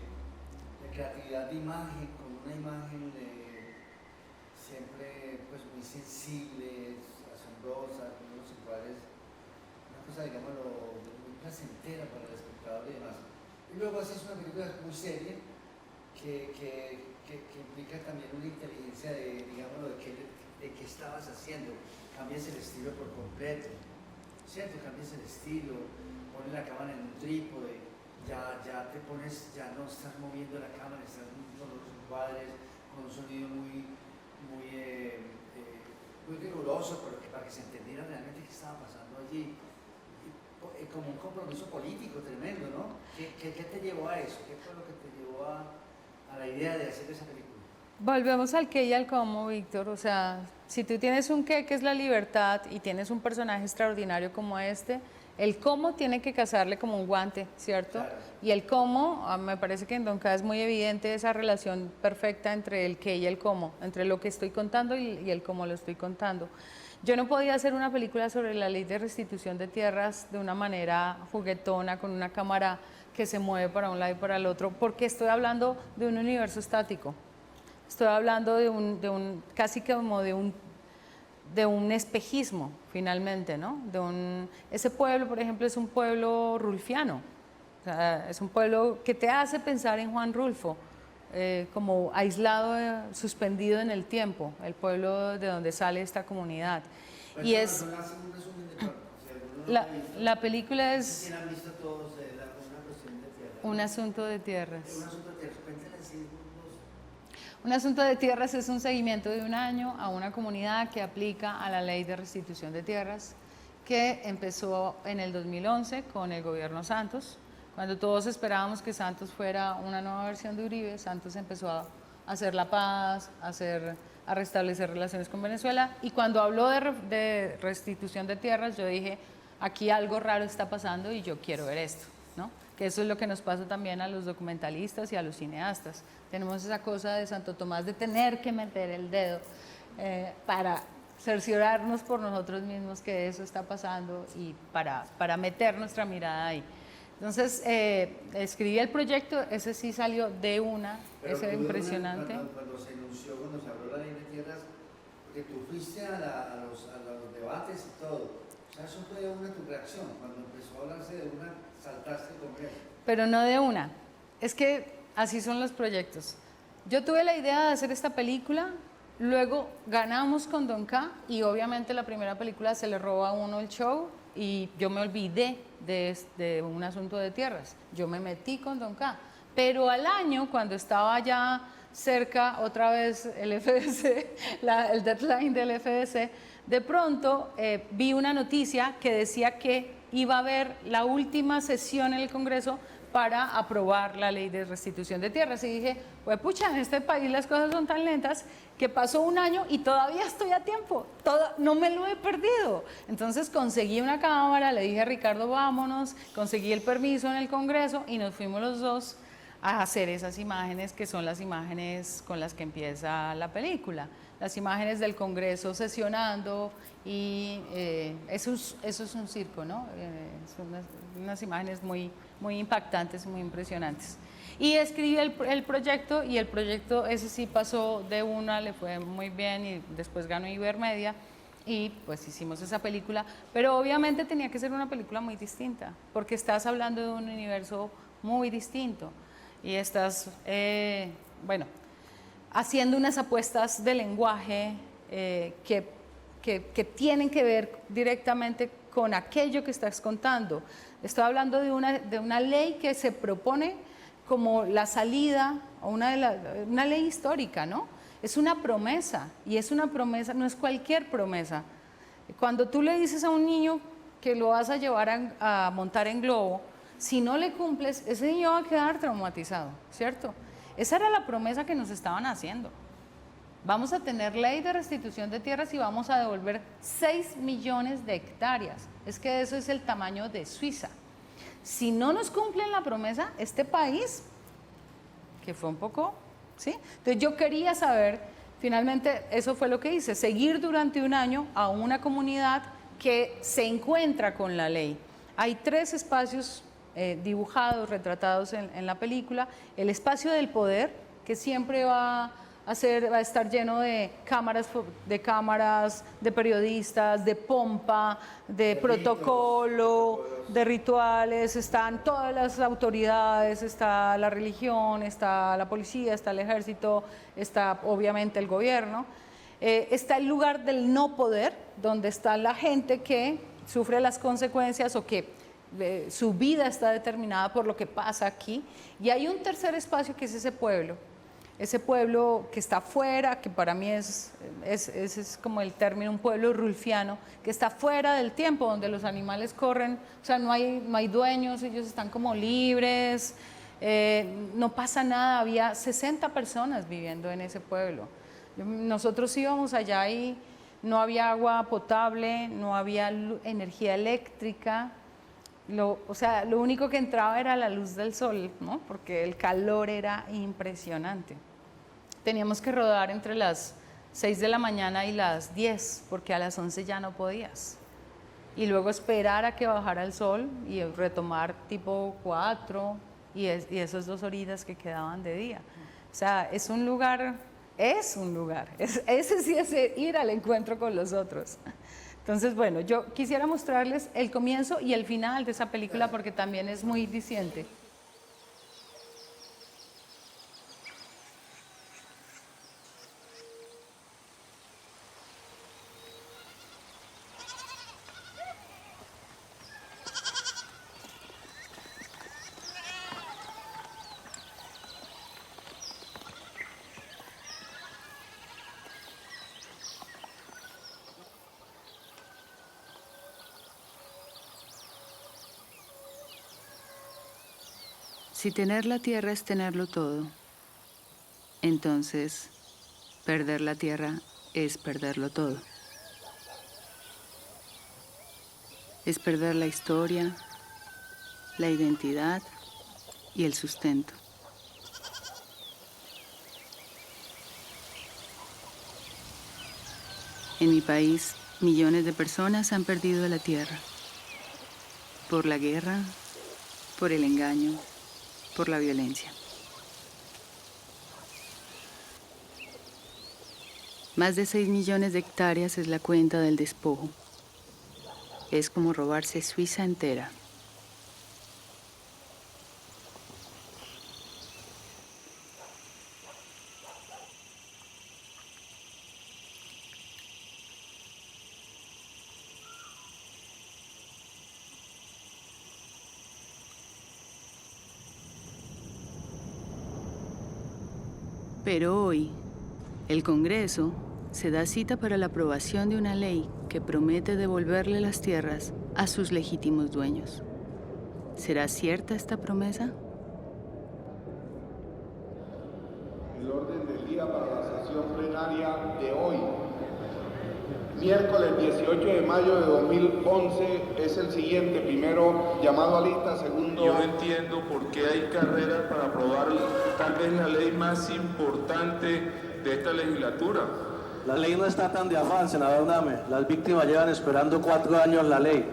Speaker 1: creatividad de imagen, con una imagen siempre pues muy sensible, asombrosa, con unos iguales, una cosa, digámoslo, muy placentera para el espectador y demás. Y luego haces una película muy seria que implica también una inteligencia de, digámoslo, de qué estabas haciendo. Cambias el estilo por completo, ¿cierto? Cambias el estilo, pones la cámara en un trípode, ya te pones, ya no estás moviendo la cámara, estás con los encuadres, con un sonido muy riguroso, para que se entendiera realmente qué estaba pasando allí. Como un compromiso político tremendo, ¿no? ¿Qué te llevó a eso? ¿Qué fue lo que te llevó a la idea de hacer esa película?
Speaker 2: Volvemos al qué y al cómo, Víctor. O sea, si tú tienes un qué, que es la libertad, y tienes un personaje extraordinario como este, el cómo tiene que casarle como un guante, ¿cierto?
Speaker 1: Claro.
Speaker 2: Y el cómo, me parece que en Donka es muy evidente esa relación perfecta entre el qué y el cómo, entre lo que estoy contando y el cómo lo estoy contando. Yo no podía hacer una película sobre la ley de restitución de tierras de una manera juguetona, con una cámara que se mueve para un lado y para el otro, porque estoy hablando de un universo estático. Estoy hablando casi como de un espejismo, finalmente, ¿no? Ese pueblo, por ejemplo, es un pueblo rulfiano. O sea, es un pueblo que te hace pensar en Juan Rulfo, como aislado, suspendido en el tiempo, el pueblo de donde sale esta comunidad.
Speaker 1: Pues
Speaker 2: Y es... La película es...
Speaker 1: ¿Han visto todos una cuestión de tierra?
Speaker 2: Un Asunto de Tierras.
Speaker 1: Un asunto de tierra. Cuéntale así.
Speaker 2: Un Asunto de Tierras es un seguimiento de un año a una comunidad que aplica a la ley de restitución de tierras, que empezó en el 2011 con el gobierno Santos. Cuando todos esperábamos que Santos fuera una nueva versión de Uribe, Santos empezó a hacer la paz, a restablecer relaciones con Venezuela, y cuando habló de restitución de tierras, yo dije, aquí algo raro está pasando y yo quiero ver esto, ¿no? Que eso es lo que nos pasa también a los documentalistas y a los cineastas. Tenemos esa cosa de Santo Tomás de tener que meter el dedo para cerciorarnos por nosotros mismos que eso está pasando y para meter nuestra mirada ahí. Entonces, escribí el proyecto, ese sí salió de una,
Speaker 1: Pero
Speaker 2: ese
Speaker 1: tú de una,
Speaker 2: impresionante.
Speaker 1: cuando se anunció, cuando se habló la ley de tierras, porque tú fuiste a los debates y todo. O sea, eso fue de una tu reacción. Cuando empezó a hablarse de una, saltaste con él.
Speaker 2: Pero no de una. Es que así son los proyectos. Yo tuve la idea de hacer esta película, luego ganamos con Don K y obviamente la primera película se le roba a uno el show y yo me olvidé de un asunto de tierras. Yo me metí con Don K. Pero al año, cuando estaba ya cerca otra vez el FDC, el deadline del FDC, de pronto vi una noticia que decía que iba a haber la última sesión en el Congreso para aprobar la ley de restitución de tierras. Y dije, pues pucha, en este país las cosas son tan lentas que pasó un año y todavía estoy a tiempo, no me lo he perdido. Entonces conseguí una cámara, le dije a Ricardo, vámonos, conseguí el permiso en el Congreso y nos fuimos los dos a hacer esas imágenes que son las imágenes con las que empieza la película. Las imágenes del Congreso sesionando y eso es un circo, ¿no? Son unas imágenes muy impactantes, muy impresionantes. Y escribí el proyecto y el proyecto ese sí pasó de una, le fue muy bien y después ganó Ibermedia y pues hicimos esa película, pero obviamente tenía que ser una película muy distinta porque estás hablando de un universo muy distinto y estás, bueno, haciendo unas apuestas de lenguaje que tienen que ver directamente con aquello que estás contando. Estoy hablando de una ley que se propone como la salida, o una ley histórica, ¿no? Es una promesa, y es una promesa, no es cualquier promesa. Cuando tú le dices a un niño que lo vas a llevar a montar en globo, si no le cumples, ese niño va a quedar traumatizado, ¿cierto? Esa era la promesa que nos estaban haciendo. Vamos a tener ley de restitución de tierras y vamos a devolver 6 millones de hectáreas. Es que eso es el tamaño de Suiza. Si no nos cumplen la promesa, este país, que fue un poco, ¿sí? Entonces yo quería saber, finalmente eso fue lo que hice, seguir durante un año a una comunidad que se encuentra con la ley. Hay 3 espacios dibujados, retratados en la película. El espacio del poder, que siempre va a estar lleno de cámaras, de periodistas, de pompa, de protocolo, de rituales. Están todas las autoridades, está la religión, está la policía, está el ejército, está obviamente el gobierno. Está el lugar del no poder, donde está la gente que sufre las consecuencias o que su vida está determinada por lo que pasa aquí. Y hay un tercer espacio que es ese pueblo que está fuera, que para mí es como el término, un pueblo rulfiano, que está fuera del tiempo, donde los animales corren, o sea, no hay dueños, ellos están como libres, no pasa nada. Había 60 personas viviendo en ese pueblo. Nosotros íbamos allá y no había agua potable, no había energía eléctrica. O sea, lo único que entraba era la luz del sol, ¿no? Porque el calor era impresionante. Teníamos que rodar entre las 6 de la mañana y las 10, porque a las 11 ya no podías. Y luego esperar a que bajara el sol y retomar tipo 4 y esas 2 horitas que quedaban de día. O sea, es un lugar. Ese sí es ir al encuentro con los otros. Entonces, bueno, yo quisiera mostrarles el comienzo y el final de esa película porque también es muy diciente.
Speaker 6: Si tener la tierra es tenerlo todo, entonces perder la tierra es perderlo todo. Es perder la historia, la identidad y el sustento. En mi país, millones de personas han perdido la tierra por la guerra, por el engaño, por la violencia. Más de 6 millones de hectáreas es la cuenta del despojo. Es como robarse Suiza entera. Pero hoy, el Congreso se da cita para la aprobación de una ley que promete devolverle las tierras a sus legítimos dueños. ¿Será cierta esta promesa?
Speaker 7: El orden del día para la sesión plenaria de hoy, miércoles 18 de mayo de 2011, es el siguiente. Primero, llamado a lista. Segundo,
Speaker 8: yo no entiendo por qué hay carreras para aprobar tal vez la ley más importante de esta legislatura.
Speaker 9: La ley no está tan de afán, senador Name. Las víctimas llevan esperando 4 años la ley.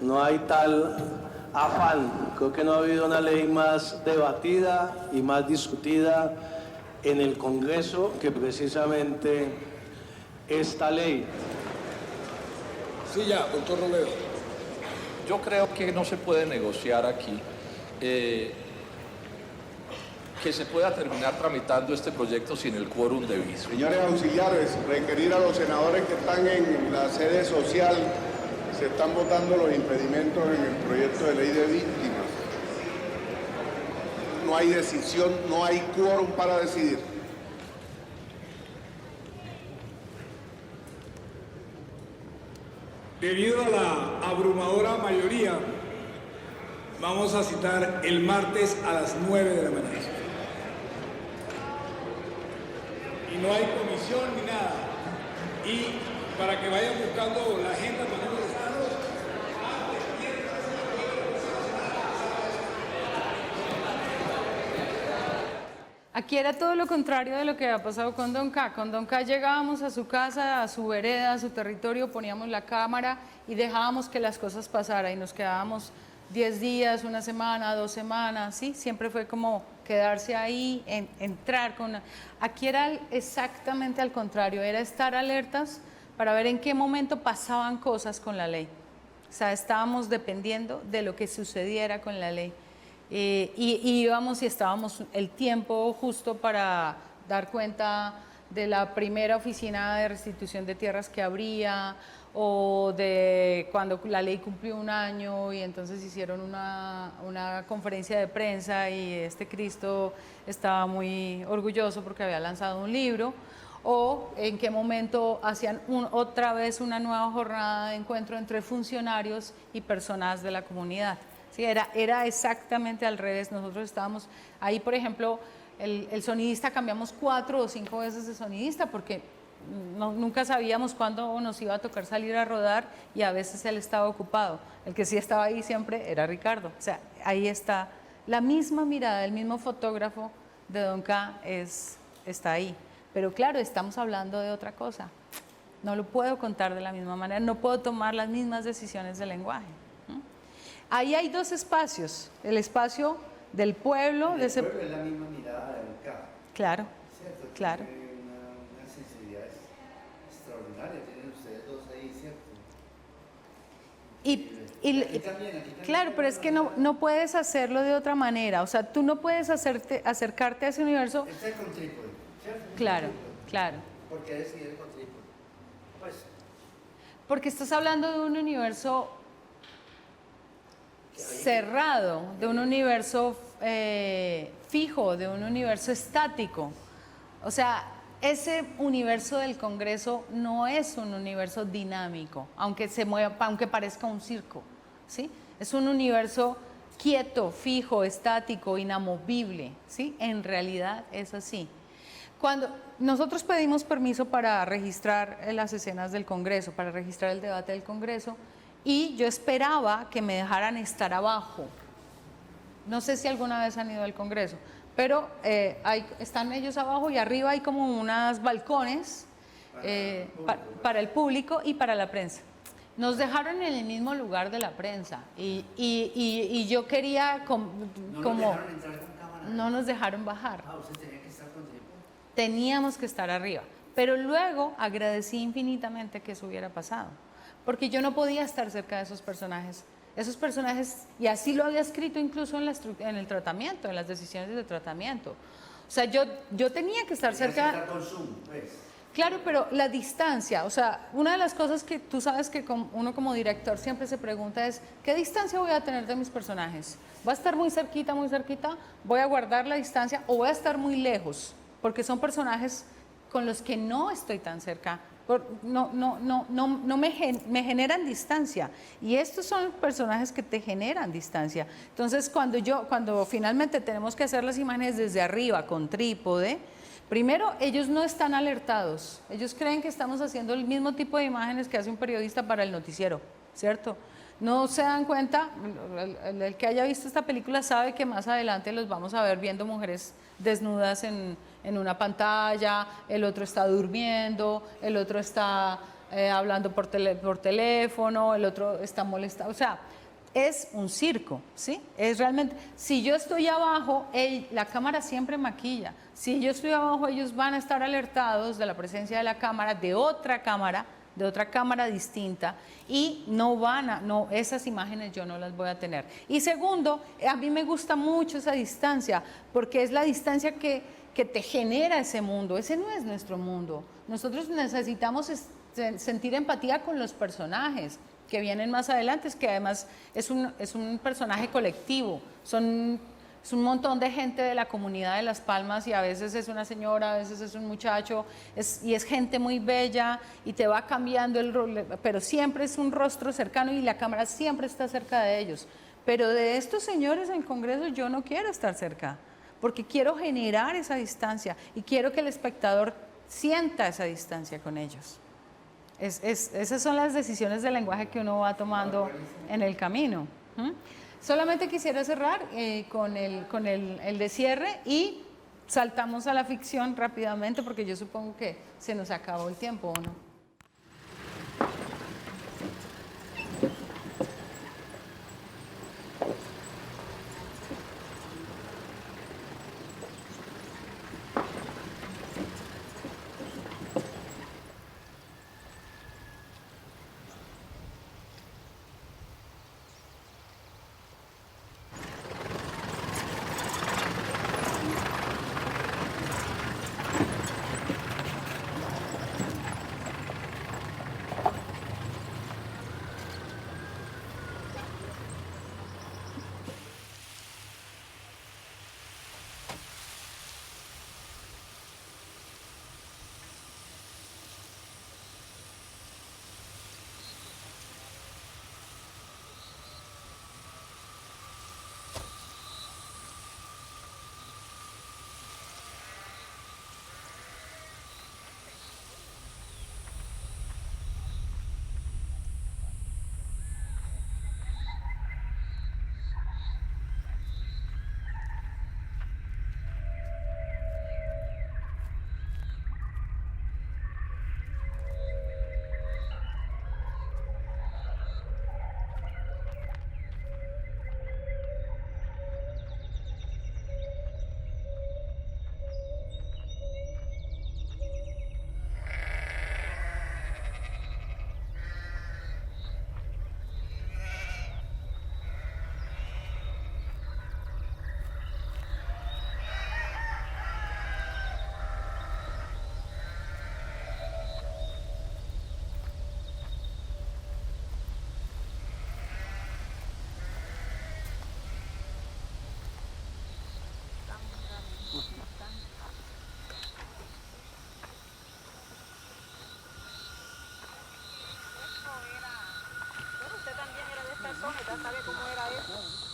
Speaker 9: No hay tal afán. Creo que no ha habido una ley más debatida y más discutida en el Congreso que precisamente esta ley.
Speaker 7: Sí, ya, doctor Robledo.
Speaker 10: Yo creo que no se puede negociar aquí que se pueda terminar tramitando este proyecto sin el quórum debido.
Speaker 7: Señores auxiliares, requerir a los senadores que están en la sede social, se están votando los impedimentos en el proyecto de ley de víctimas. No hay decisión, no hay quórum para decidir.
Speaker 11: Debido a la abrumadora mayoría, vamos a citar el martes a las 9 de la mañana. Y no hay comisión ni nada. Y para que vayan buscando la agenda, tenemos los datos.
Speaker 2: Aquí era todo lo contrario de lo que había pasado con Don K. Con Don K llegábamos a su casa, a su vereda, a su territorio, poníamos la cámara y dejábamos que las cosas pasaran y nos quedábamos 10 días, una semana, 2 semanas, ¿sí? Siempre fue como quedarse ahí, entrar con... Aquí era exactamente al contrario, era estar alertas para ver en qué momento pasaban cosas con la ley. O sea, estábamos dependiendo de lo que sucediera con la ley. Y íbamos y estábamos el tiempo justo para dar cuenta de la primera oficina de restitución de tierras que habría, o de cuando la ley cumplió 1 año y entonces hicieron una conferencia de prensa y Cristo estaba muy orgulloso porque había lanzado un libro, o en qué momento hacían otra vez una nueva jornada de encuentro entre funcionarios y personas de la comunidad. Sí, era exactamente al revés. Nosotros estábamos ahí, por ejemplo, el sonidista, cambiamos 4 o 5 veces de sonidista porque nunca sabíamos cuándo nos iba a tocar salir a rodar y a veces él estaba ocupado. El que sí estaba ahí siempre era Ricardo. O sea, ahí está la misma mirada, el mismo fotógrafo de Don K está ahí. Pero claro, estamos hablando de otra cosa. No lo puedo contar de la misma manera, no puedo tomar las mismas decisiones de lenguaje. Ahí hay 2 espacios, el espacio del pueblo.
Speaker 1: El pueblo es la misma mirada de Don K.
Speaker 2: Claro,
Speaker 1: ¿Cierto?
Speaker 2: claro.
Speaker 1: Tiene una sensibilidad extraordinaria, tienen ustedes 2 ahí, ¿cierto? Aquí también,
Speaker 2: claro, pero es que no puedes hacerlo de otra manera, o sea, tú no puedes acercarte a ese universo.
Speaker 1: Está con trípode, ¿cierto?
Speaker 2: Claro, claro.
Speaker 1: ¿Por qué decidir con trípode? Pues,
Speaker 2: porque estás hablando de un universo cerrado, de un universo fijo, de un universo estático. O sea, ese universo del Congreso no es un universo dinámico, aunque se mueva, aunque parezca un circo, ¿sí? Es un universo quieto, fijo, estático, inamovible, ¿sí? En realidad es así. Cuando nosotros pedimos permiso para registrar las escenas del Congreso, para registrar el debate del Congreso, y yo esperaba que me dejaran estar abajo. No sé si alguna vez han ido al Congreso, pero están ellos abajo y arriba hay como unos balcones para el público y para la prensa. Nos dejaron en el mismo lugar de la prensa y yo quería
Speaker 1: ¿No
Speaker 2: como...
Speaker 1: nos dejaron entrar con cámara?
Speaker 2: No nos dejaron bajar.
Speaker 1: Ah, usted tenía que estar con tiempo.
Speaker 2: Teníamos que estar arriba. Pero luego agradecí infinitamente que eso hubiera pasado, porque yo no podía estar cerca de esos personajes. Esos personajes, y así lo había escrito incluso en el tratamiento, en las decisiones de tratamiento. O sea, yo tenía que estar cerca...
Speaker 1: Con Zoom, pues.
Speaker 2: Claro, pero la distancia, o sea, una de las cosas que tú sabes que uno como director siempre se pregunta es, ¿qué distancia voy a tener de mis personajes? ¿Va a estar muy cerquita, voy a guardar la distancia o voy a estar muy lejos? Porque son personajes con los que no estoy tan cerca, no me generan distancia, y estos son personajes que te generan distancia. Entonces, cuando finalmente tenemos que hacer las imágenes desde arriba con trípode, primero, ellos no están alertados, ellos creen que estamos haciendo el mismo tipo de imágenes que hace un periodista para el noticiero, ¿cierto? No se dan cuenta, el que haya visto esta película sabe que más adelante los vamos a ver viendo mujeres desnudas en una pantalla, el otro está durmiendo, el otro está hablando por teléfono, el otro está molestado, o sea, es un circo, ¿sí? Es realmente, si yo estoy abajo, la cámara siempre maquilla. Si yo estoy abajo, ellos van a estar alertados de la presencia de la cámara, de otra cámara distinta, y esas imágenes yo no las voy a tener. Y segundo, a mí me gusta mucho esa distancia, porque es la distancia que te genera ese mundo. Ese no es nuestro mundo. Nosotros necesitamos sentir empatía con los personajes que vienen más adelante, que además es un personaje colectivo, es un montón de gente de la comunidad de Las Palmas, y a veces es una señora, a veces es un muchacho, y es gente muy bella, y te va cambiando el rol, pero siempre es un rostro cercano y la cámara siempre está cerca de ellos. Pero de estos señores en Congreso yo no quiero estar cerca, porque quiero generar esa distancia y quiero que el espectador sienta esa distancia con ellos. Esas son las decisiones de lenguaje que uno va tomando en el camino. Solamente quisiera cerrar con el de cierre, y saltamos a la ficción rápidamente porque yo supongo que se nos acabó el tiempo, ¿o no?
Speaker 5: Ya sabe cómo era eso.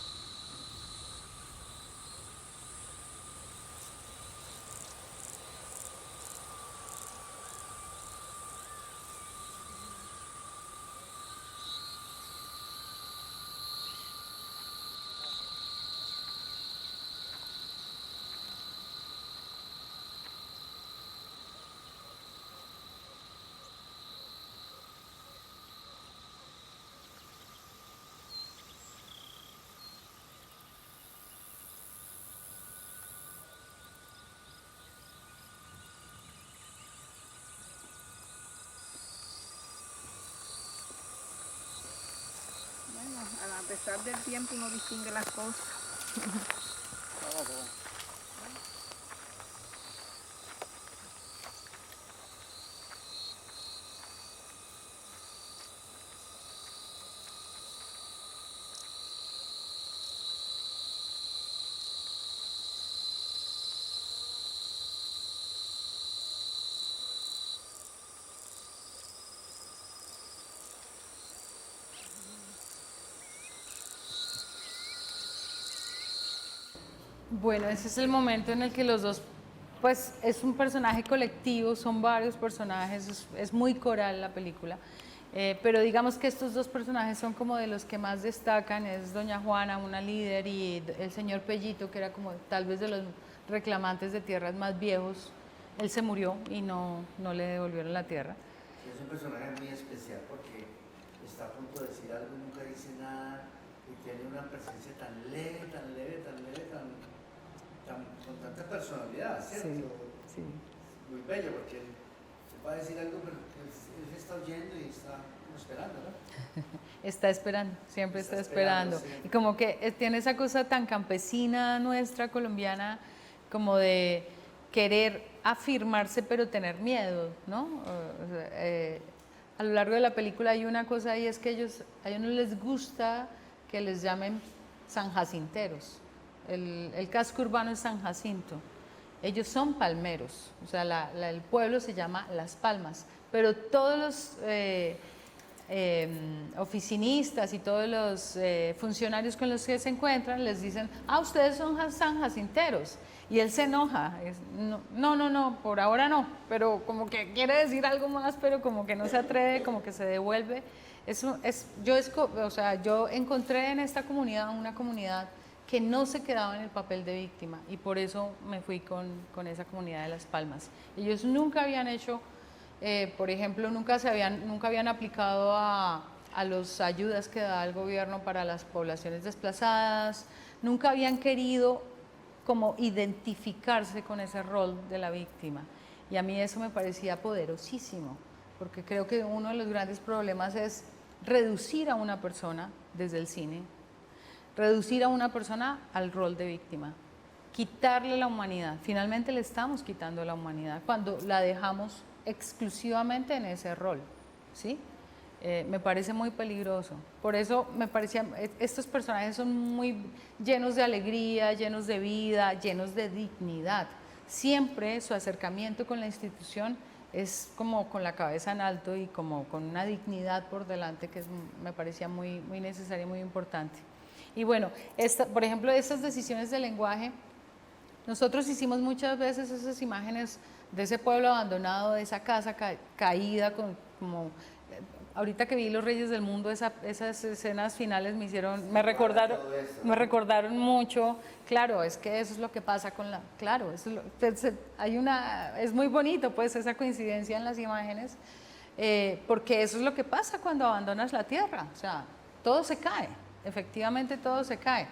Speaker 5: Bueno, a pesar del tiempo uno distingue las cosas.
Speaker 2: Bueno, ese es el momento en el que los dos, pues es un personaje colectivo, son varios personajes, es muy coral la película, pero digamos que estos dos personajes son como de los que más destacan, es doña Juana, una líder, y el señor Pellito, que era como tal vez de los reclamantes de tierras más viejos. Él se murió y no le devolvieron la tierra.
Speaker 1: Es un personaje muy especial porque está a punto de decir algo y nunca dice nada, y tiene una presencia tan leve, con tanta personalidad, ¿cierto?
Speaker 2: Sí, sí.
Speaker 1: Muy bello porque él va a decir algo, pero él está oyendo y está como esperando, ¿no?
Speaker 2: Está esperando, siempre está esperando.
Speaker 1: Siempre.
Speaker 2: Y como que tiene esa cosa tan campesina nuestra, colombiana, como de querer afirmarse pero tener miedo, ¿no? A lo largo de la película hay una cosa y es que a ellos no les gusta que les llamen sanjacinteros. El casco urbano es San Jacinto. Ellos son palmeros, o sea, el pueblo se llama Las Palmas, pero todos los oficinistas y todos los funcionarios con los que se encuentran les dicen, ustedes son sanjacinteros. Y él se enoja, no, por ahora no, pero como que quiere decir algo más, pero como que no se atreve, como que se devuelve. Yo encontré en esta comunidad una comunidad que no se quedaba en el papel de víctima y por eso me fui con esa comunidad de Las Palmas. Ellos nunca habían hecho, por ejemplo, nunca habían aplicado a las ayudas que da el gobierno para las poblaciones desplazadas, nunca habían querido como identificarse con ese rol de la víctima. Y a mí eso me parecía poderosísimo, porque creo que uno de los grandes problemas es reducir a una persona desde el cine, reducir a una persona al rol de víctima, quitarle la humanidad. Finalmente le estamos quitando la humanidad cuando la dejamos exclusivamente en ese rol, ¿sí? Me parece muy peligroso. Por eso me parecía, estos personajes son muy llenos de alegría, llenos de vida, llenos de dignidad. Siempre su acercamiento con la institución es como con la cabeza en alto y como con una dignidad por delante que me parecía muy necesaria y muy importante. Y bueno, por ejemplo, estas decisiones de lenguaje, nosotros hicimos muchas veces esas imágenes de ese pueblo abandonado, de esa casa caída, ahorita que vi Los Reyes del Mundo, esas escenas finales me recordaron mucho. Claro, es que eso es lo que pasa es muy bonito pues esa coincidencia en las imágenes, porque eso es lo que pasa cuando abandonas la tierra, o sea, todo se cae. Efectivamente todo se cae.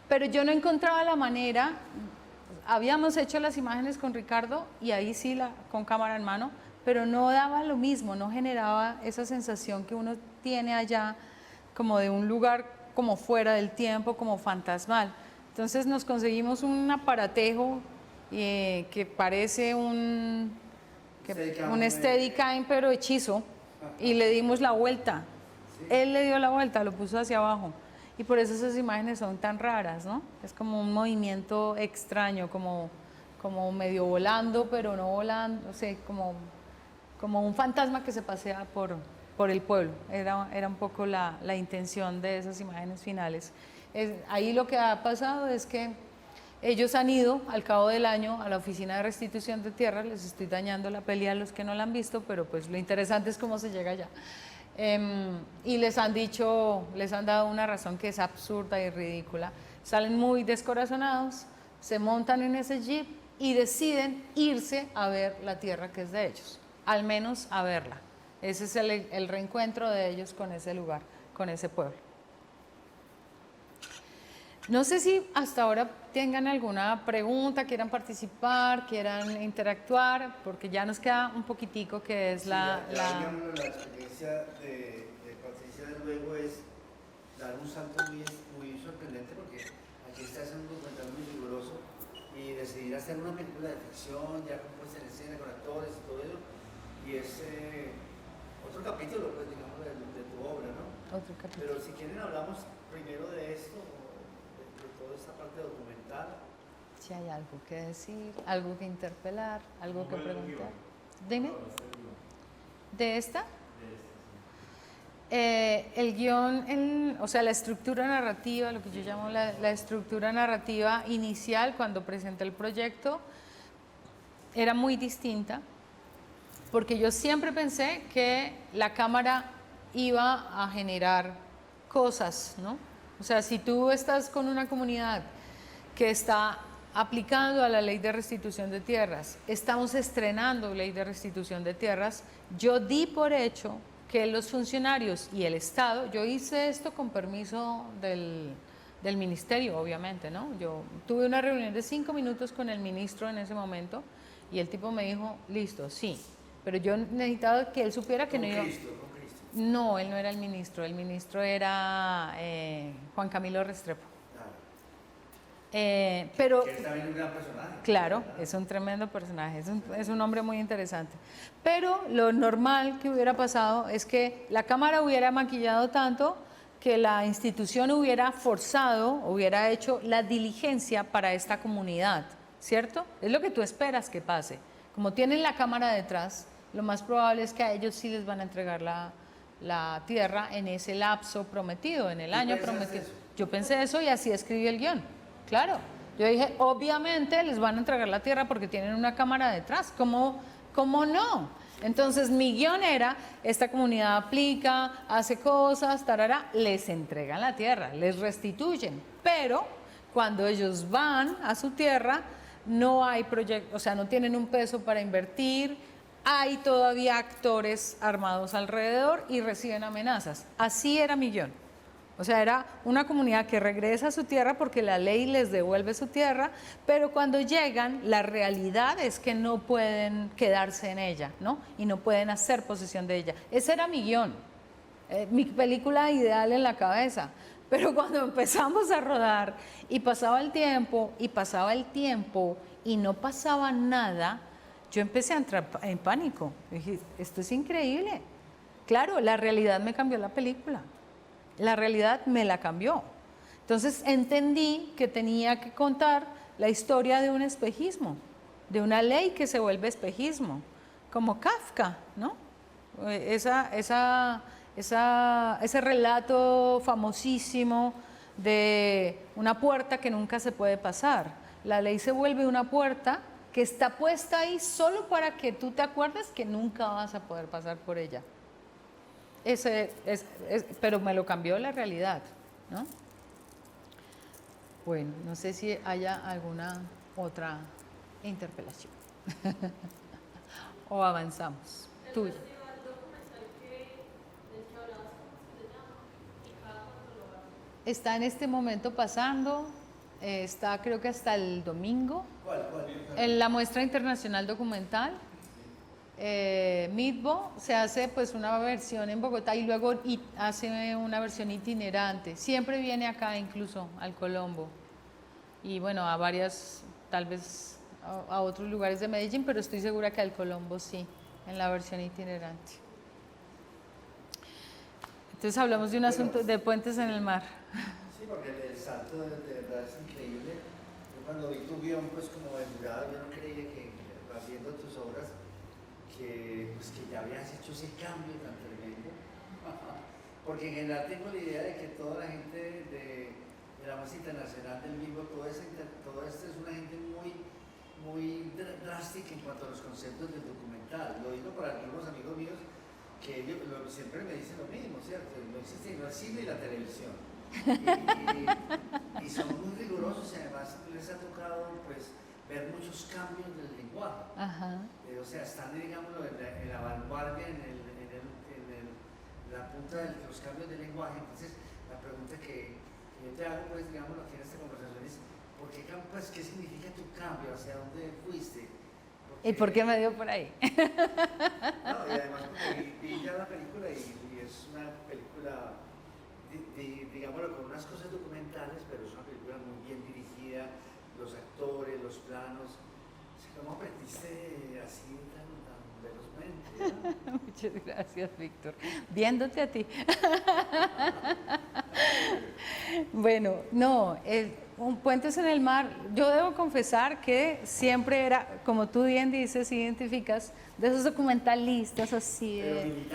Speaker 2: Pero yo no encontraba la manera, habíamos hecho las imágenes con Ricardo y ahí sí con cámara en mano, pero no daba lo mismo, no generaba esa sensación que uno tiene allá como de un lugar como fuera del tiempo, como fantasmal. Entonces nos conseguimos un aparatejo que parece un Steadicam pero hechizo y le dimos la vuelta. Él le dio la vuelta, lo puso hacia abajo y por eso esas imágenes son tan raras, ¿no? Es como un movimiento extraño, como medio volando, pero no volando, o sea, como un fantasma que se pasea por el pueblo. Era un poco la intención de esas imágenes finales. Ahí lo que ha pasado es que ellos han ido al cabo del año a la Oficina de Restitución de Tierras, les estoy dañando la peli a los que no la han visto, pero pues lo interesante es cómo se llega allá. Y les han dado una razón que es absurda y ridícula. Salen muy descorazonados, se montan en ese jeep y deciden irse a ver la tierra que es de ellos, al menos a verla. Ese es el reencuentro de ellos con ese lugar, con ese pueblo. No sé si hasta ahora tengan alguna pregunta, quieran participar, quieran interactuar, porque ya nos queda un poquitico que es
Speaker 1: la experiencia de Patricia, luego es dar un salto muy sorprendente, porque aquí está haciendo un documental muy riguroso y decidir hacer una película de ficción ya compuesta en escena con actores y todo eso, y es otro capítulo, pues, digamos, de tu obra, ¿no?
Speaker 2: Otro capítulo.
Speaker 1: Pero si quieren hablamos primero de esto, de toda esta parte documental.
Speaker 2: Si hay algo que decir, algo que interpelar, algo que preguntar. Dime. ¿De esta? El guión, o sea, la estructura narrativa, lo que yo llamo la estructura narrativa inicial cuando presenté el proyecto, era muy distinta, porque yo siempre pensé que la cámara iba a generar cosas, ¿no? O sea, si tú estás con una comunidad que está aplicando a la ley de restitución de tierras, estamos estrenando ley de restitución de tierras, yo di por hecho que los funcionarios y el Estado, yo hice esto con permiso del ministerio, obviamente, ¿no? Yo tuve una reunión de 5 minutos con el ministro en ese momento y el tipo me dijo, listo, sí, pero yo necesitaba que él supiera que no iba...
Speaker 1: Con Cristo.
Speaker 2: No, él no era el ministro era Juan Camilo Restrepo. Pero
Speaker 1: Que es también un gran personaje.
Speaker 2: claro, es un tremendo personaje, es un hombre muy interesante. Pero lo normal que hubiera pasado es que la Cámara hubiera maquillado tanto que la institución hubiera forzado, hubiera hecho la diligencia para esta comunidad, ¿cierto? Es lo que tú esperas que pase. Como tienen la Cámara detrás, lo más probable es que a ellos sí les van a entregar la tierra en ese lapso prometido, en el año prometido. Yo pensé eso y así escribí el guión. Claro, yo dije, obviamente les van a entregar la tierra porque tienen una cámara detrás, ¿cómo no? Entonces mi guión era, esta comunidad aplica, hace cosas, tarara, les entregan la tierra, les restituyen, pero cuando ellos van a su tierra no hay proyecto, o sea, no tienen un peso para invertir, hay todavía actores armados alrededor y reciben amenazas. Así era mi guión. O sea, era una comunidad que regresa a su tierra porque la ley les devuelve su tierra, pero cuando llegan, la realidad es que no pueden quedarse en ella, ¿no? Y no pueden hacer posesión de ella. Ese era mi guión, mi película ideal en la cabeza. Pero cuando empezamos a rodar y pasaba el tiempo y no pasaba nada, yo empecé a entrar en pánico. Dije, esto es increíble. Claro, la realidad me cambió la película. La realidad me la cambió. Entonces entendí que tenía que contar la historia de un espejismo, de una ley que se vuelve espejismo, como Kafka, ¿no? Ese relato famosísimo de una puerta que nunca se puede pasar. La ley se vuelve una puerta que está puesta ahí solo para que tú te acuerdes que nunca vas a poder pasar por ella. Pero me lo cambió la realidad, ¿no? Bueno, no sé si haya alguna otra interpelación. O avanzamos. Tuyo. Está en este momento pasando, está creo que hasta el domingo.
Speaker 1: ¿Cuál?
Speaker 2: En la muestra internacional documental. Midbo se hace pues una versión en Bogotá y luego hace una versión itinerante. Siempre viene acá incluso al Colombo y bueno, a varias, tal vez a otros lugares de Medellín, pero estoy segura que al Colombo sí, en la versión itinerante. Entonces hablamos de un asunto de puentes en el mar.
Speaker 1: Sí, porque el salto de verdad es increíble. Yo cuando vi tu guión pues como de jurado, yo no creía que haciendo tus obras que ya habías hecho ese cambio tan tremendo, porque en general tengo la idea de que toda la gente de la música internacional del mismo, todo esto es una gente muy drástica en cuanto a los conceptos del documental. Lo digo para algunos amigos míos que ellos siempre me dicen lo mismo, ¿cierto? No existe el cine y la televisión. Y son muy rigurosos y además les ha tocado pues ver muchos cambios del lenguaje. O sea, están, digámoslo, en la vanguardia, en la punta de los cambios del lenguaje. Entonces, la pregunta que yo te hago, pues, digámoslo aquí en esta conversación es, ¿qué significa tu cambio? ¿Hacia dónde fuiste? ¿Por
Speaker 2: ¿Y por qué me dio por ahí?
Speaker 1: No, y además porque vi ya la película y es una película, digámoslo, con unas cosas documentales, pero es una película muy bien dirigida, los actores, los planos. ¿Cómo aprendiste así tan velozmente? ¿No?
Speaker 2: Muchas gracias, Víctor. Viéndote a ti. Bueno, no, un Puentes en el Mar, yo debo confesar que siempre era, como tú bien dices, identificas, de esos documentalistas así de...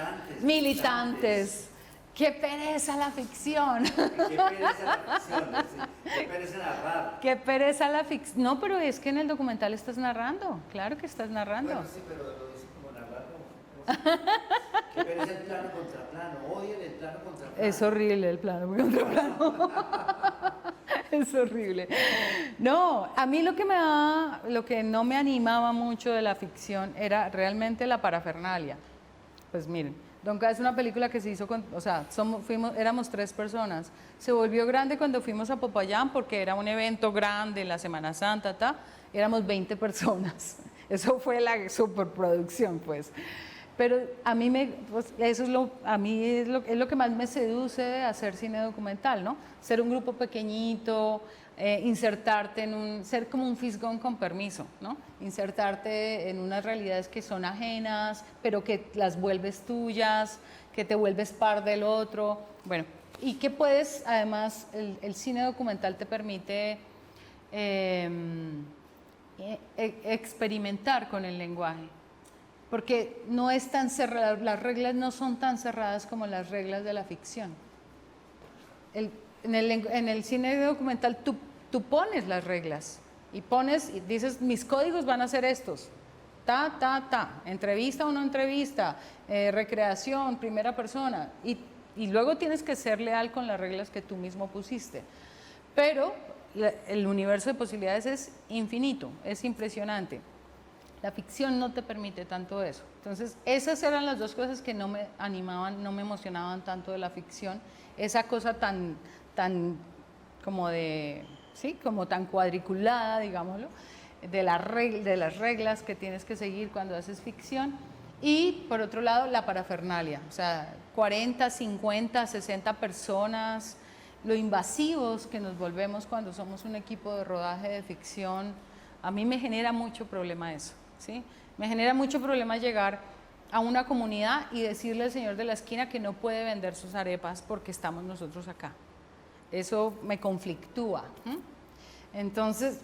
Speaker 2: Militantes. ¡Qué pereza la ficción!
Speaker 1: ¡Qué pereza la ficción! ¡Qué pereza narrar!
Speaker 2: ¡Qué pereza la ficción! No, pero es que en el documental estás narrando, claro que estás narrando.
Speaker 1: Bueno, sí, pero lo dice como narrar, ¿qué pereza el plano contra plano? Odian el plano contra plano.
Speaker 2: Es horrible el plano contra plano. Es horrible. No, a mí lo que no me animaba mucho de la ficción era realmente la parafernalia. Pues miren, Donka es una película que se hizo con, o sea, éramos 3 personas. Se volvió grande cuando fuimos a Popayán porque era un evento grande, la Semana Santa, éramos 20 personas. Eso fue la superproducción, pues. Pero a mí eso es lo que más me seduce de hacer cine documental, ¿no? Ser un grupo pequeñito, insertarte ser como un fisgón con permiso, ¿no? Insertarte en unas realidades que son ajenas, pero que las vuelves tuyas, que te vuelves par del otro. Bueno, y que puedes, además, el cine documental te permite experimentar con el lenguaje. Porque no es tan cerrada, las reglas no son tan cerradas como las reglas de la ficción. En el cine documental tú pones las reglas y dices, mis códigos van a ser estos, entrevista o no entrevista, recreación, primera persona, y luego tienes que ser leal con las reglas que tú mismo pusiste. Pero el universo de posibilidades es infinito, es impresionante. La ficción no te permite tanto eso. Entonces, esas eran las 2 cosas que no me animaban, no me emocionaban tanto de la ficción. Esa cosa tan como como tan cuadriculada, digámoslo, de las reglas que tienes que seguir cuando haces ficción. Y, por otro lado, la parafernalia. O sea, 40, 50, 60 personas, lo invasivos que nos volvemos cuando somos un equipo de rodaje de ficción. A mí me genera mucho problema eso. ¿Sí? Me genera mucho problema llegar a una comunidad y decirle al señor de la esquina que no puede vender sus arepas porque estamos nosotros acá. Eso me conflictúa. Entonces,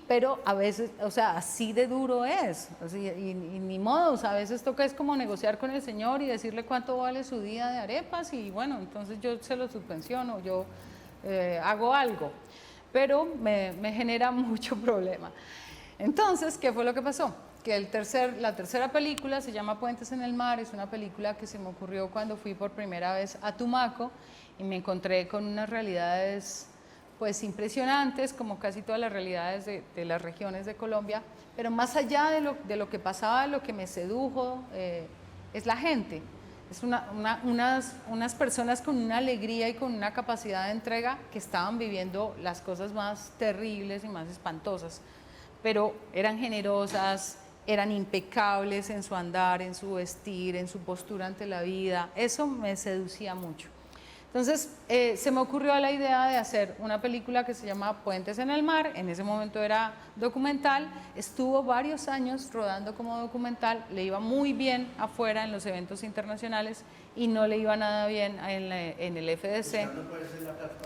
Speaker 2: pero a veces, o sea, así de duro es, y ni modo, o sea, a veces toca es como negociar con el señor y decirle cuánto vale su día de arepas y bueno, entonces yo se lo subvenciono, yo hago algo, pero me genera mucho problema. Entonces, ¿qué fue lo que pasó? Que la tercera película se llama Puentes en el Mar, es una película que se me ocurrió cuando fui por primera vez a Tumaco y me encontré con unas realidades pues impresionantes, como casi todas las realidades de las regiones de Colombia, pero más allá de lo que pasaba, lo que me sedujo es la gente. Es unas personas con una alegría y con una capacidad de entrega que estaban viviendo las cosas más terribles y más espantosas, pero eran generosas, eran impecables en su andar, en su vestir, en su postura ante la vida. Eso me seducía mucho. Entonces, se me ocurrió la idea de hacer una película que se llama Puentes en el Mar. En ese momento era documental. Estuvo varios años rodando como documental. Le iba muy bien afuera en los eventos internacionales y no le iba nada bien en el FDC.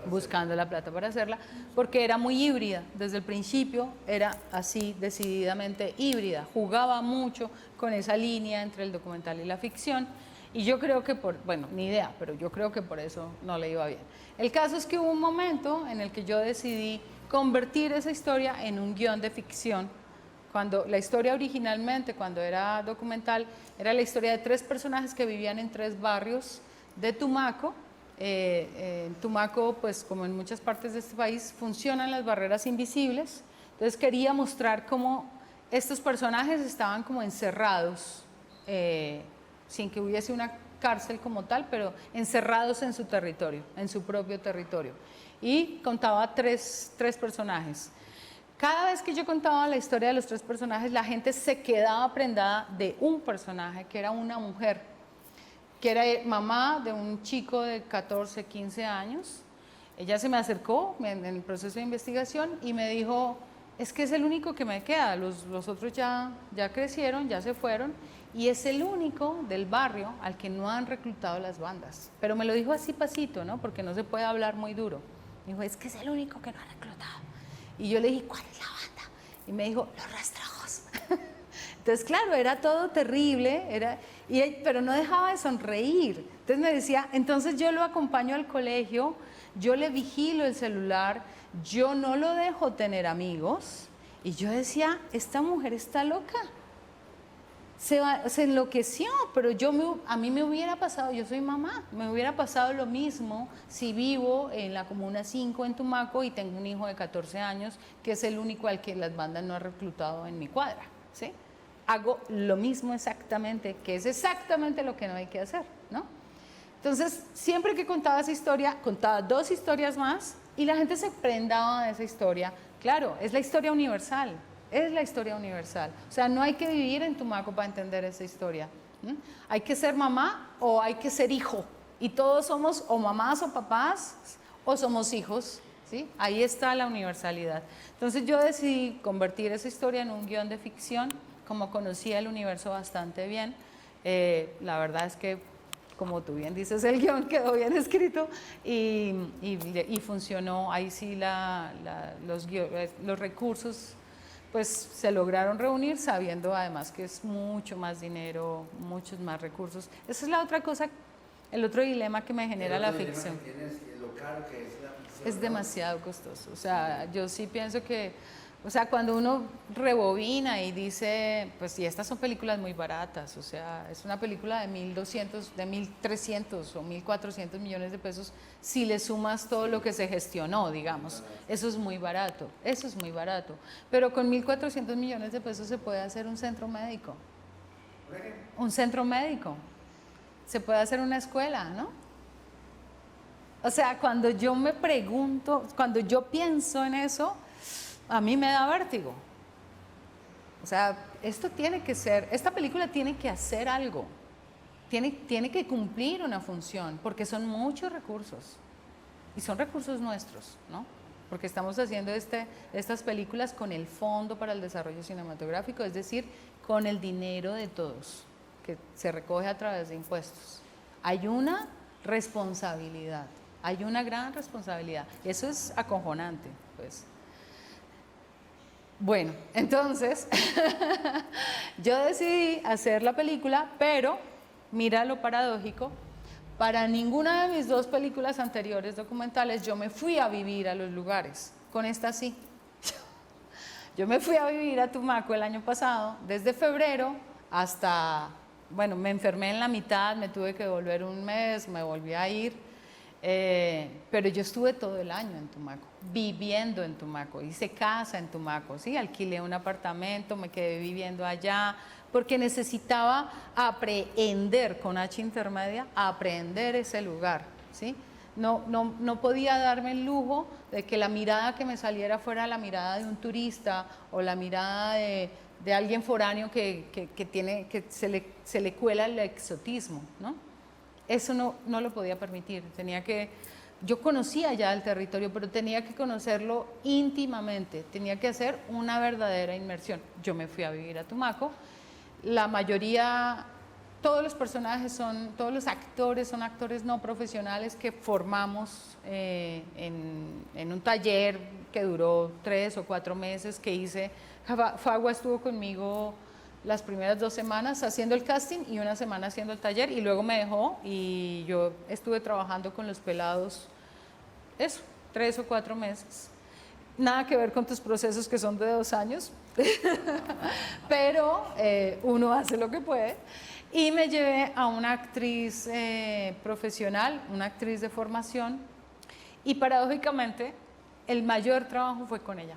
Speaker 2: Buscando la plata para hacerla, porque era muy híbrida. Desde el principio era así, decididamente híbrida. Jugaba mucho con esa línea entre el documental y la ficción. Y yo creo que bueno, ni idea, pero yo creo que por eso no le iba bien. El caso es que hubo un momento en el que yo decidí convertir esa historia en un guión de ficción. Cuando la historia originalmente, cuando era documental, era la historia de 3 personajes que vivían en 3 barrios de Tumaco. En Tumaco, pues como en muchas partes de este país, funcionan las barreras invisibles. Entonces quería mostrar cómo estos personajes estaban como encerrados, sin que hubiese una cárcel como tal, pero encerrados en su territorio, en su propio territorio. Y contaba tres personajes. cada vez que yo contaba la historia de los 3 personajes, la gente se quedaba prendada de un personaje, que era una mujer, que era mamá de un chico de 14, 15 años. Ella se me acercó en el proceso de investigación y me dijo, es que es el único que me queda, los otros ya crecieron, ya se fueron, y es el único del barrio al que no han reclutado las bandas. Pero me lo dijo así pasito, ¿no? Porque no se puede hablar muy duro. Me dijo, es que es el único que no ha reclutado. Y yo le dije, ¿cuál es la banda? Y me dijo, Los Rastrojos. Entonces, claro, era todo terrible, pero no dejaba de sonreír. Entonces me decía, entonces yo lo acompaño al colegio, yo le vigilo el celular, yo no lo dejo tener amigos. Y yo decía, esta mujer está loca. Se enloqueció, pero a mí me hubiera pasado, yo soy mamá, me hubiera pasado lo mismo si vivo en la Comuna 5 en Tumaco y tengo un hijo de 14 años, que es el único al que las bandas no han reclutado en mi cuadra, ¿sí? Hago lo mismo exactamente, que es exactamente lo que no hay que hacer, ¿no? Entonces, siempre que contaba esa historia, contaba 2 historias más y la gente se prendaba de esa historia. Claro, es la historia universal. Es la historia universal. O sea, no hay que vivir en Tumaco para entender esa historia. Hay que ser mamá o hay que ser hijo. Y todos somos o mamás o papás o somos hijos. ¿Sí? Ahí está la universalidad. Entonces yo decidí convertir esa historia en un guión de ficción, como conocía el universo bastante bien. La verdad es que, como tú bien dices, el guión quedó bien escrito y funcionó. Ahí sí los recursos pues se lograron reunir, sabiendo además que es mucho más dinero, muchos más recursos. Esa es la otra cosa, el otro dilema que me genera la ficción.
Speaker 1: Lo caro que es la ficción.
Speaker 2: Es demasiado costoso. O sea, yo sí pienso que, o sea, cuando uno rebobina y dice, pues, y estas son películas muy baratas, o sea, es una película de 1.200, de 1.300 o 1.400 millones de pesos, si le sumas todo lo que se gestionó, digamos. Eso es muy barato, eso es muy barato. Pero con 1.400 millones de pesos se puede hacer un centro médico. Un centro médico. Se puede hacer una escuela, ¿no? O sea, cuando yo me pregunto, cuando yo pienso en eso, a mí me da vértigo. O sea, esto tiene que ser, esta película tiene que hacer algo, tiene que cumplir una función, porque son muchos recursos, y son recursos nuestros, ¿no? Porque estamos haciendo estas películas con el Fondo para el Desarrollo Cinematográfico, es decir, con el dinero de todos, que se recoge a través de impuestos. Hay una responsabilidad, hay una gran responsabilidad, eso es acojonante, pues. Bueno, entonces, yo decidí hacer la película, pero, mira lo paradójico, para ninguna de mis 2 películas anteriores documentales yo me fui a vivir a los lugares, con esta sí. Yo me fui a vivir a Tumaco el año pasado, desde febrero hasta, bueno, me enfermé en la mitad, me tuve que volver un mes, me volví a ir, pero yo estuve todo el año en Tumaco, viviendo en Tumaco, hice casa en Tumaco, ¿sí? Alquilé un apartamento, me quedé viviendo allá, porque necesitaba aprehender, con H intermedia, aprehender ese lugar, ¿sí? No podía darme el lujo de que la mirada que me saliera fuera la mirada de un turista o la mirada de alguien foráneo que se le cuela el exotismo, ¿no? Eso no lo podía permitir. Yo conocía ya el territorio, pero tenía que conocerlo íntimamente, tenía que hacer una verdadera inmersión. Yo me fui a vivir a Tumaco. La mayoría, todos los personajes todos los actores son actores no profesionales que formamos en un taller que duró 3 o 4 meses que hice. Fagua estuvo conmigo las primeras 2 semanas haciendo el casting y 1 semana haciendo el taller, y luego me dejó y yo estuve trabajando con los pelados, 3 o 4 meses. Nada que ver con tus procesos que son de 2 años, pero uno hace lo que puede. Y me llevé a una actriz profesional, una actriz de formación, y paradójicamente el mayor trabajo fue con ella.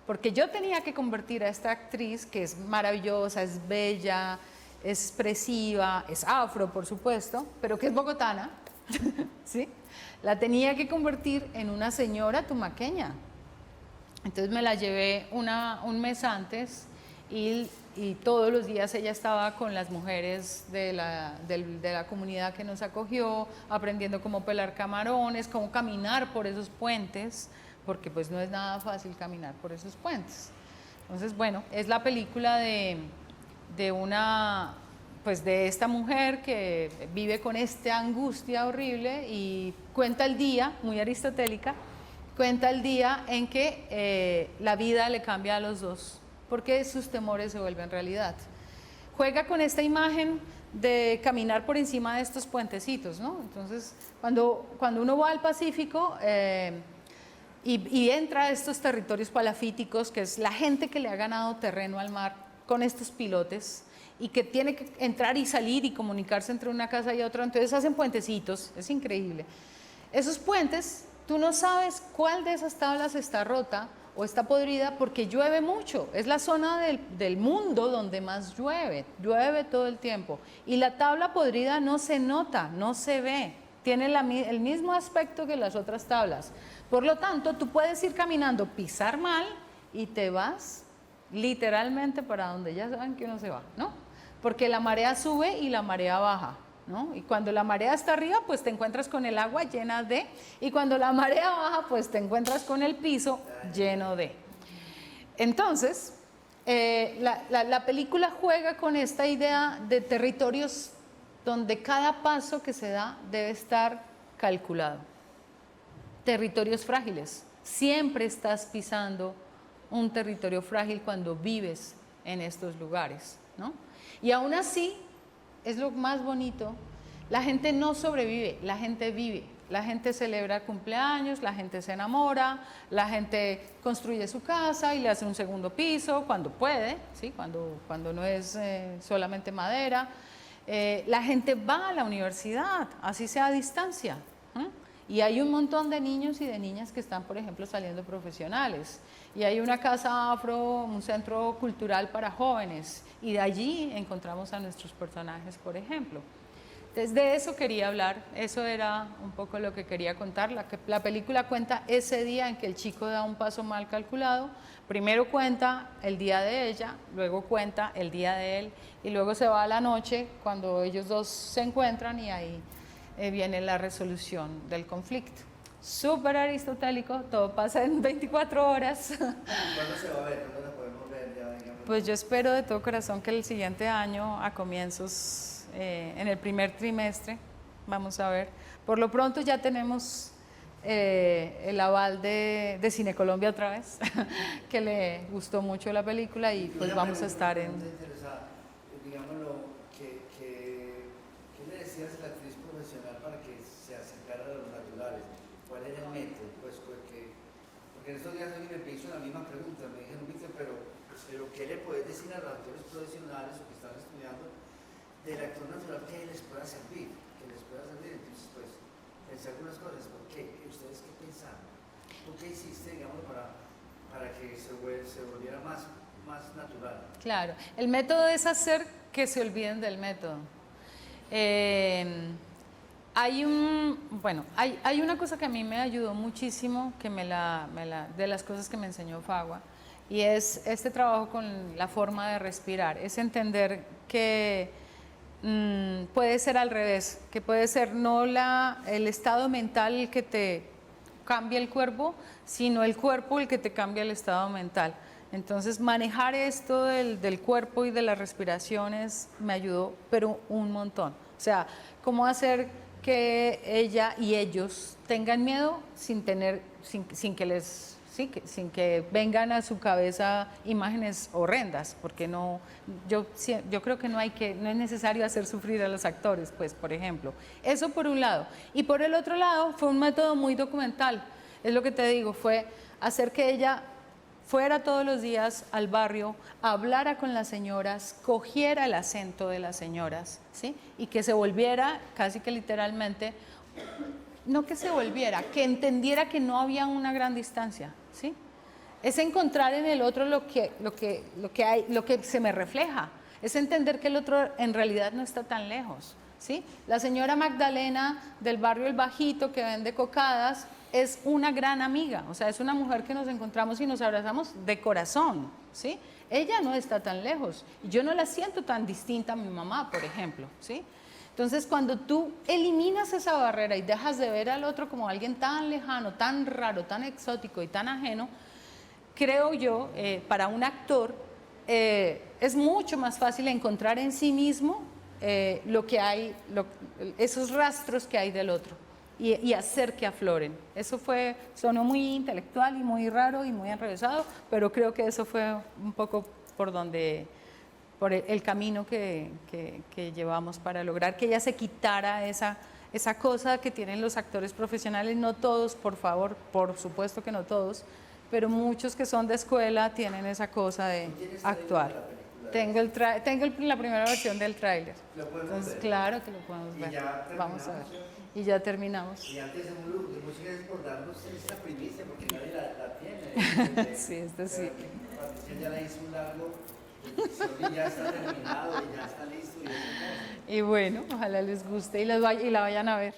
Speaker 2: Porque yo tenía que convertir a esta actriz, que es maravillosa, es bella, es expresiva, es afro, por supuesto, pero que es bogotana, ¿sí? La tenía que convertir en una señora tumaqueña. Entonces me la llevé un mes antes y todos los días ella estaba con las mujeres de la comunidad que nos acogió, aprendiendo cómo pelar camarones, cómo caminar por esos puentes, porque pues no es nada fácil caminar por esos puentes. Entonces, bueno, es la película de esta mujer que vive con esta angustia horrible y cuenta el día, muy aristotélica, cuenta el día en que la vida le cambia a los dos, porque sus temores se vuelven realidad. Juega con esta imagen de caminar por encima de estos puentecitos, ¿no? Entonces, cuando uno va al Pacífico y entra a estos territorios palafíticos, que es la gente que le ha ganado terreno al mar con estos pilotes, y que tiene que entrar y salir y comunicarse entre una casa y otra, entonces hacen puentecitos, es increíble. Esos puentes, tú no sabes cuál de esas tablas está rota o está podrida porque llueve mucho, es la zona del mundo donde más llueve todo el tiempo, y la tabla podrida no se nota, no se ve, tiene el mismo aspecto que las otras tablas, por lo tanto tú puedes ir caminando, pisar mal y te vas literalmente para donde ya saben que uno se va, ¿no? Porque la marea sube y la marea baja, ¿no? Y cuando la marea está arriba, pues te encuentras con el agua llena de, y cuando la marea baja, pues te encuentras con el piso lleno de. Entonces, la película juega con esta idea de territorios donde cada paso que se da debe estar calculado. Territorios frágiles. Siempre estás pisando un territorio frágil cuando vives en estos lugares, ¿no? Y aún así, es lo más bonito, la gente no sobrevive, la gente vive, la gente celebra cumpleaños, la gente se enamora, la gente construye su casa y le hace un segundo piso cuando puede, ¿sí? Cuando no es solamente madera, la gente va a la universidad, así sea a distancia, ¿eh? Y hay un montón de niños y de niñas que están, por ejemplo, saliendo profesionales. Y hay una casa afro, un centro cultural para jóvenes. Y de allí encontramos a nuestros personajes, por ejemplo. Entonces, de eso quería hablar. Eso era un poco lo que quería contar. La película cuenta ese día en que el chico da un paso mal calculado. Primero cuenta el día de ella, luego cuenta el día de él. Y luego se va a la noche cuando ellos dos se encuentran y ahí viene la resolución del conflicto. Súper aristotélico, todo pasa en 24 horas.
Speaker 1: ¿Cuándo se va a ver? ¿Cuándo la podemos ver?
Speaker 2: Pues yo espero de todo corazón que el siguiente año, a comienzos, en el primer trimestre, vamos a ver. Por lo pronto ya tenemos el aval de Cine Colombia otra vez, que le gustó mucho la película y pues vamos a estar en...
Speaker 1: Digámoslo, ¿qué le decías a la actriz profesional para que se acercara a los naturales? ¿Cuál era el método? Pues porque en estos días alguien me hizo la misma pregunta, me dijeron, pero ¿qué le puedes decir a los actores profesionales o que están estudiando del actor natural que les pueda servir? Entonces, pues, pensé algunas cosas. ¿Por qué? ¿Ustedes qué pensaron? ¿Tú qué hiciste, digamos, para que se volviera más natural?
Speaker 2: Claro, el método es hacer que se olviden del método. Hay una cosa que a mí me ayudó muchísimo, que de las cosas que me enseñó Fagua, y es este trabajo con la forma de respirar, es entender que puede ser al revés, que puede ser no el estado mental el que te cambia el cuerpo, sino el cuerpo el que te cambia el estado mental. Entonces, manejar esto del cuerpo y de las respiraciones me ayudó, pero un montón. O sea, cómo hacer que ella y ellos tengan miedo sin que vengan a su cabeza imágenes horrendas, porque yo creo que no es necesario hacer sufrir a los actores, pues, por ejemplo. Eso por un lado. Y por el otro lado, fue un método muy documental. Es lo que te digo, fue hacer que ella fuera todos los días al barrio, hablara con las señoras, cogiera el acento de las señoras, ¿sí? Y que se volviera, casi que literalmente, no que se volviera, que entendiera que no había una gran distancia, ¿sí? Es encontrar en el otro lo que se me refleja, es entender que el otro en realidad no está tan lejos, ¿sí? La señora Magdalena del barrio El Bajito que vende cocadas, es una gran amiga, o sea, es una mujer que nos encontramos y nos abrazamos de corazón, ¿sí? Ella no está tan lejos, y yo no la siento tan distinta a mi mamá, por ejemplo, ¿sí? Entonces, cuando tú eliminas esa barrera y dejas de ver al otro como alguien tan lejano, tan raro, tan exótico y tan ajeno, creo yo, para un actor, es mucho más fácil encontrar en sí mismo lo que hay, esos rastros que hay del otro y hacer que afloren. Eso sonó muy intelectual y muy raro y muy enrevesado, pero creo que eso fue un poco por el camino que llevamos para lograr que ella se quitara esa cosa que tienen los actores profesionales, no todos, por favor, por supuesto que no todos, pero muchos que son de escuela tienen esa cosa de actuar. Tengo la primera versión del tráiler. Entonces, claro que lo podemos ver. Vamos a ver. Y ya terminamos.
Speaker 1: Y antes, muchas gracias por darnos esta primicia, porque nadie la tiene.
Speaker 2: Sí, esto sí.
Speaker 1: Patricia ya la hizo un largo, y ya está terminado, y ya está listo.
Speaker 2: Y bueno, ojalá les guste y la vayan a ver.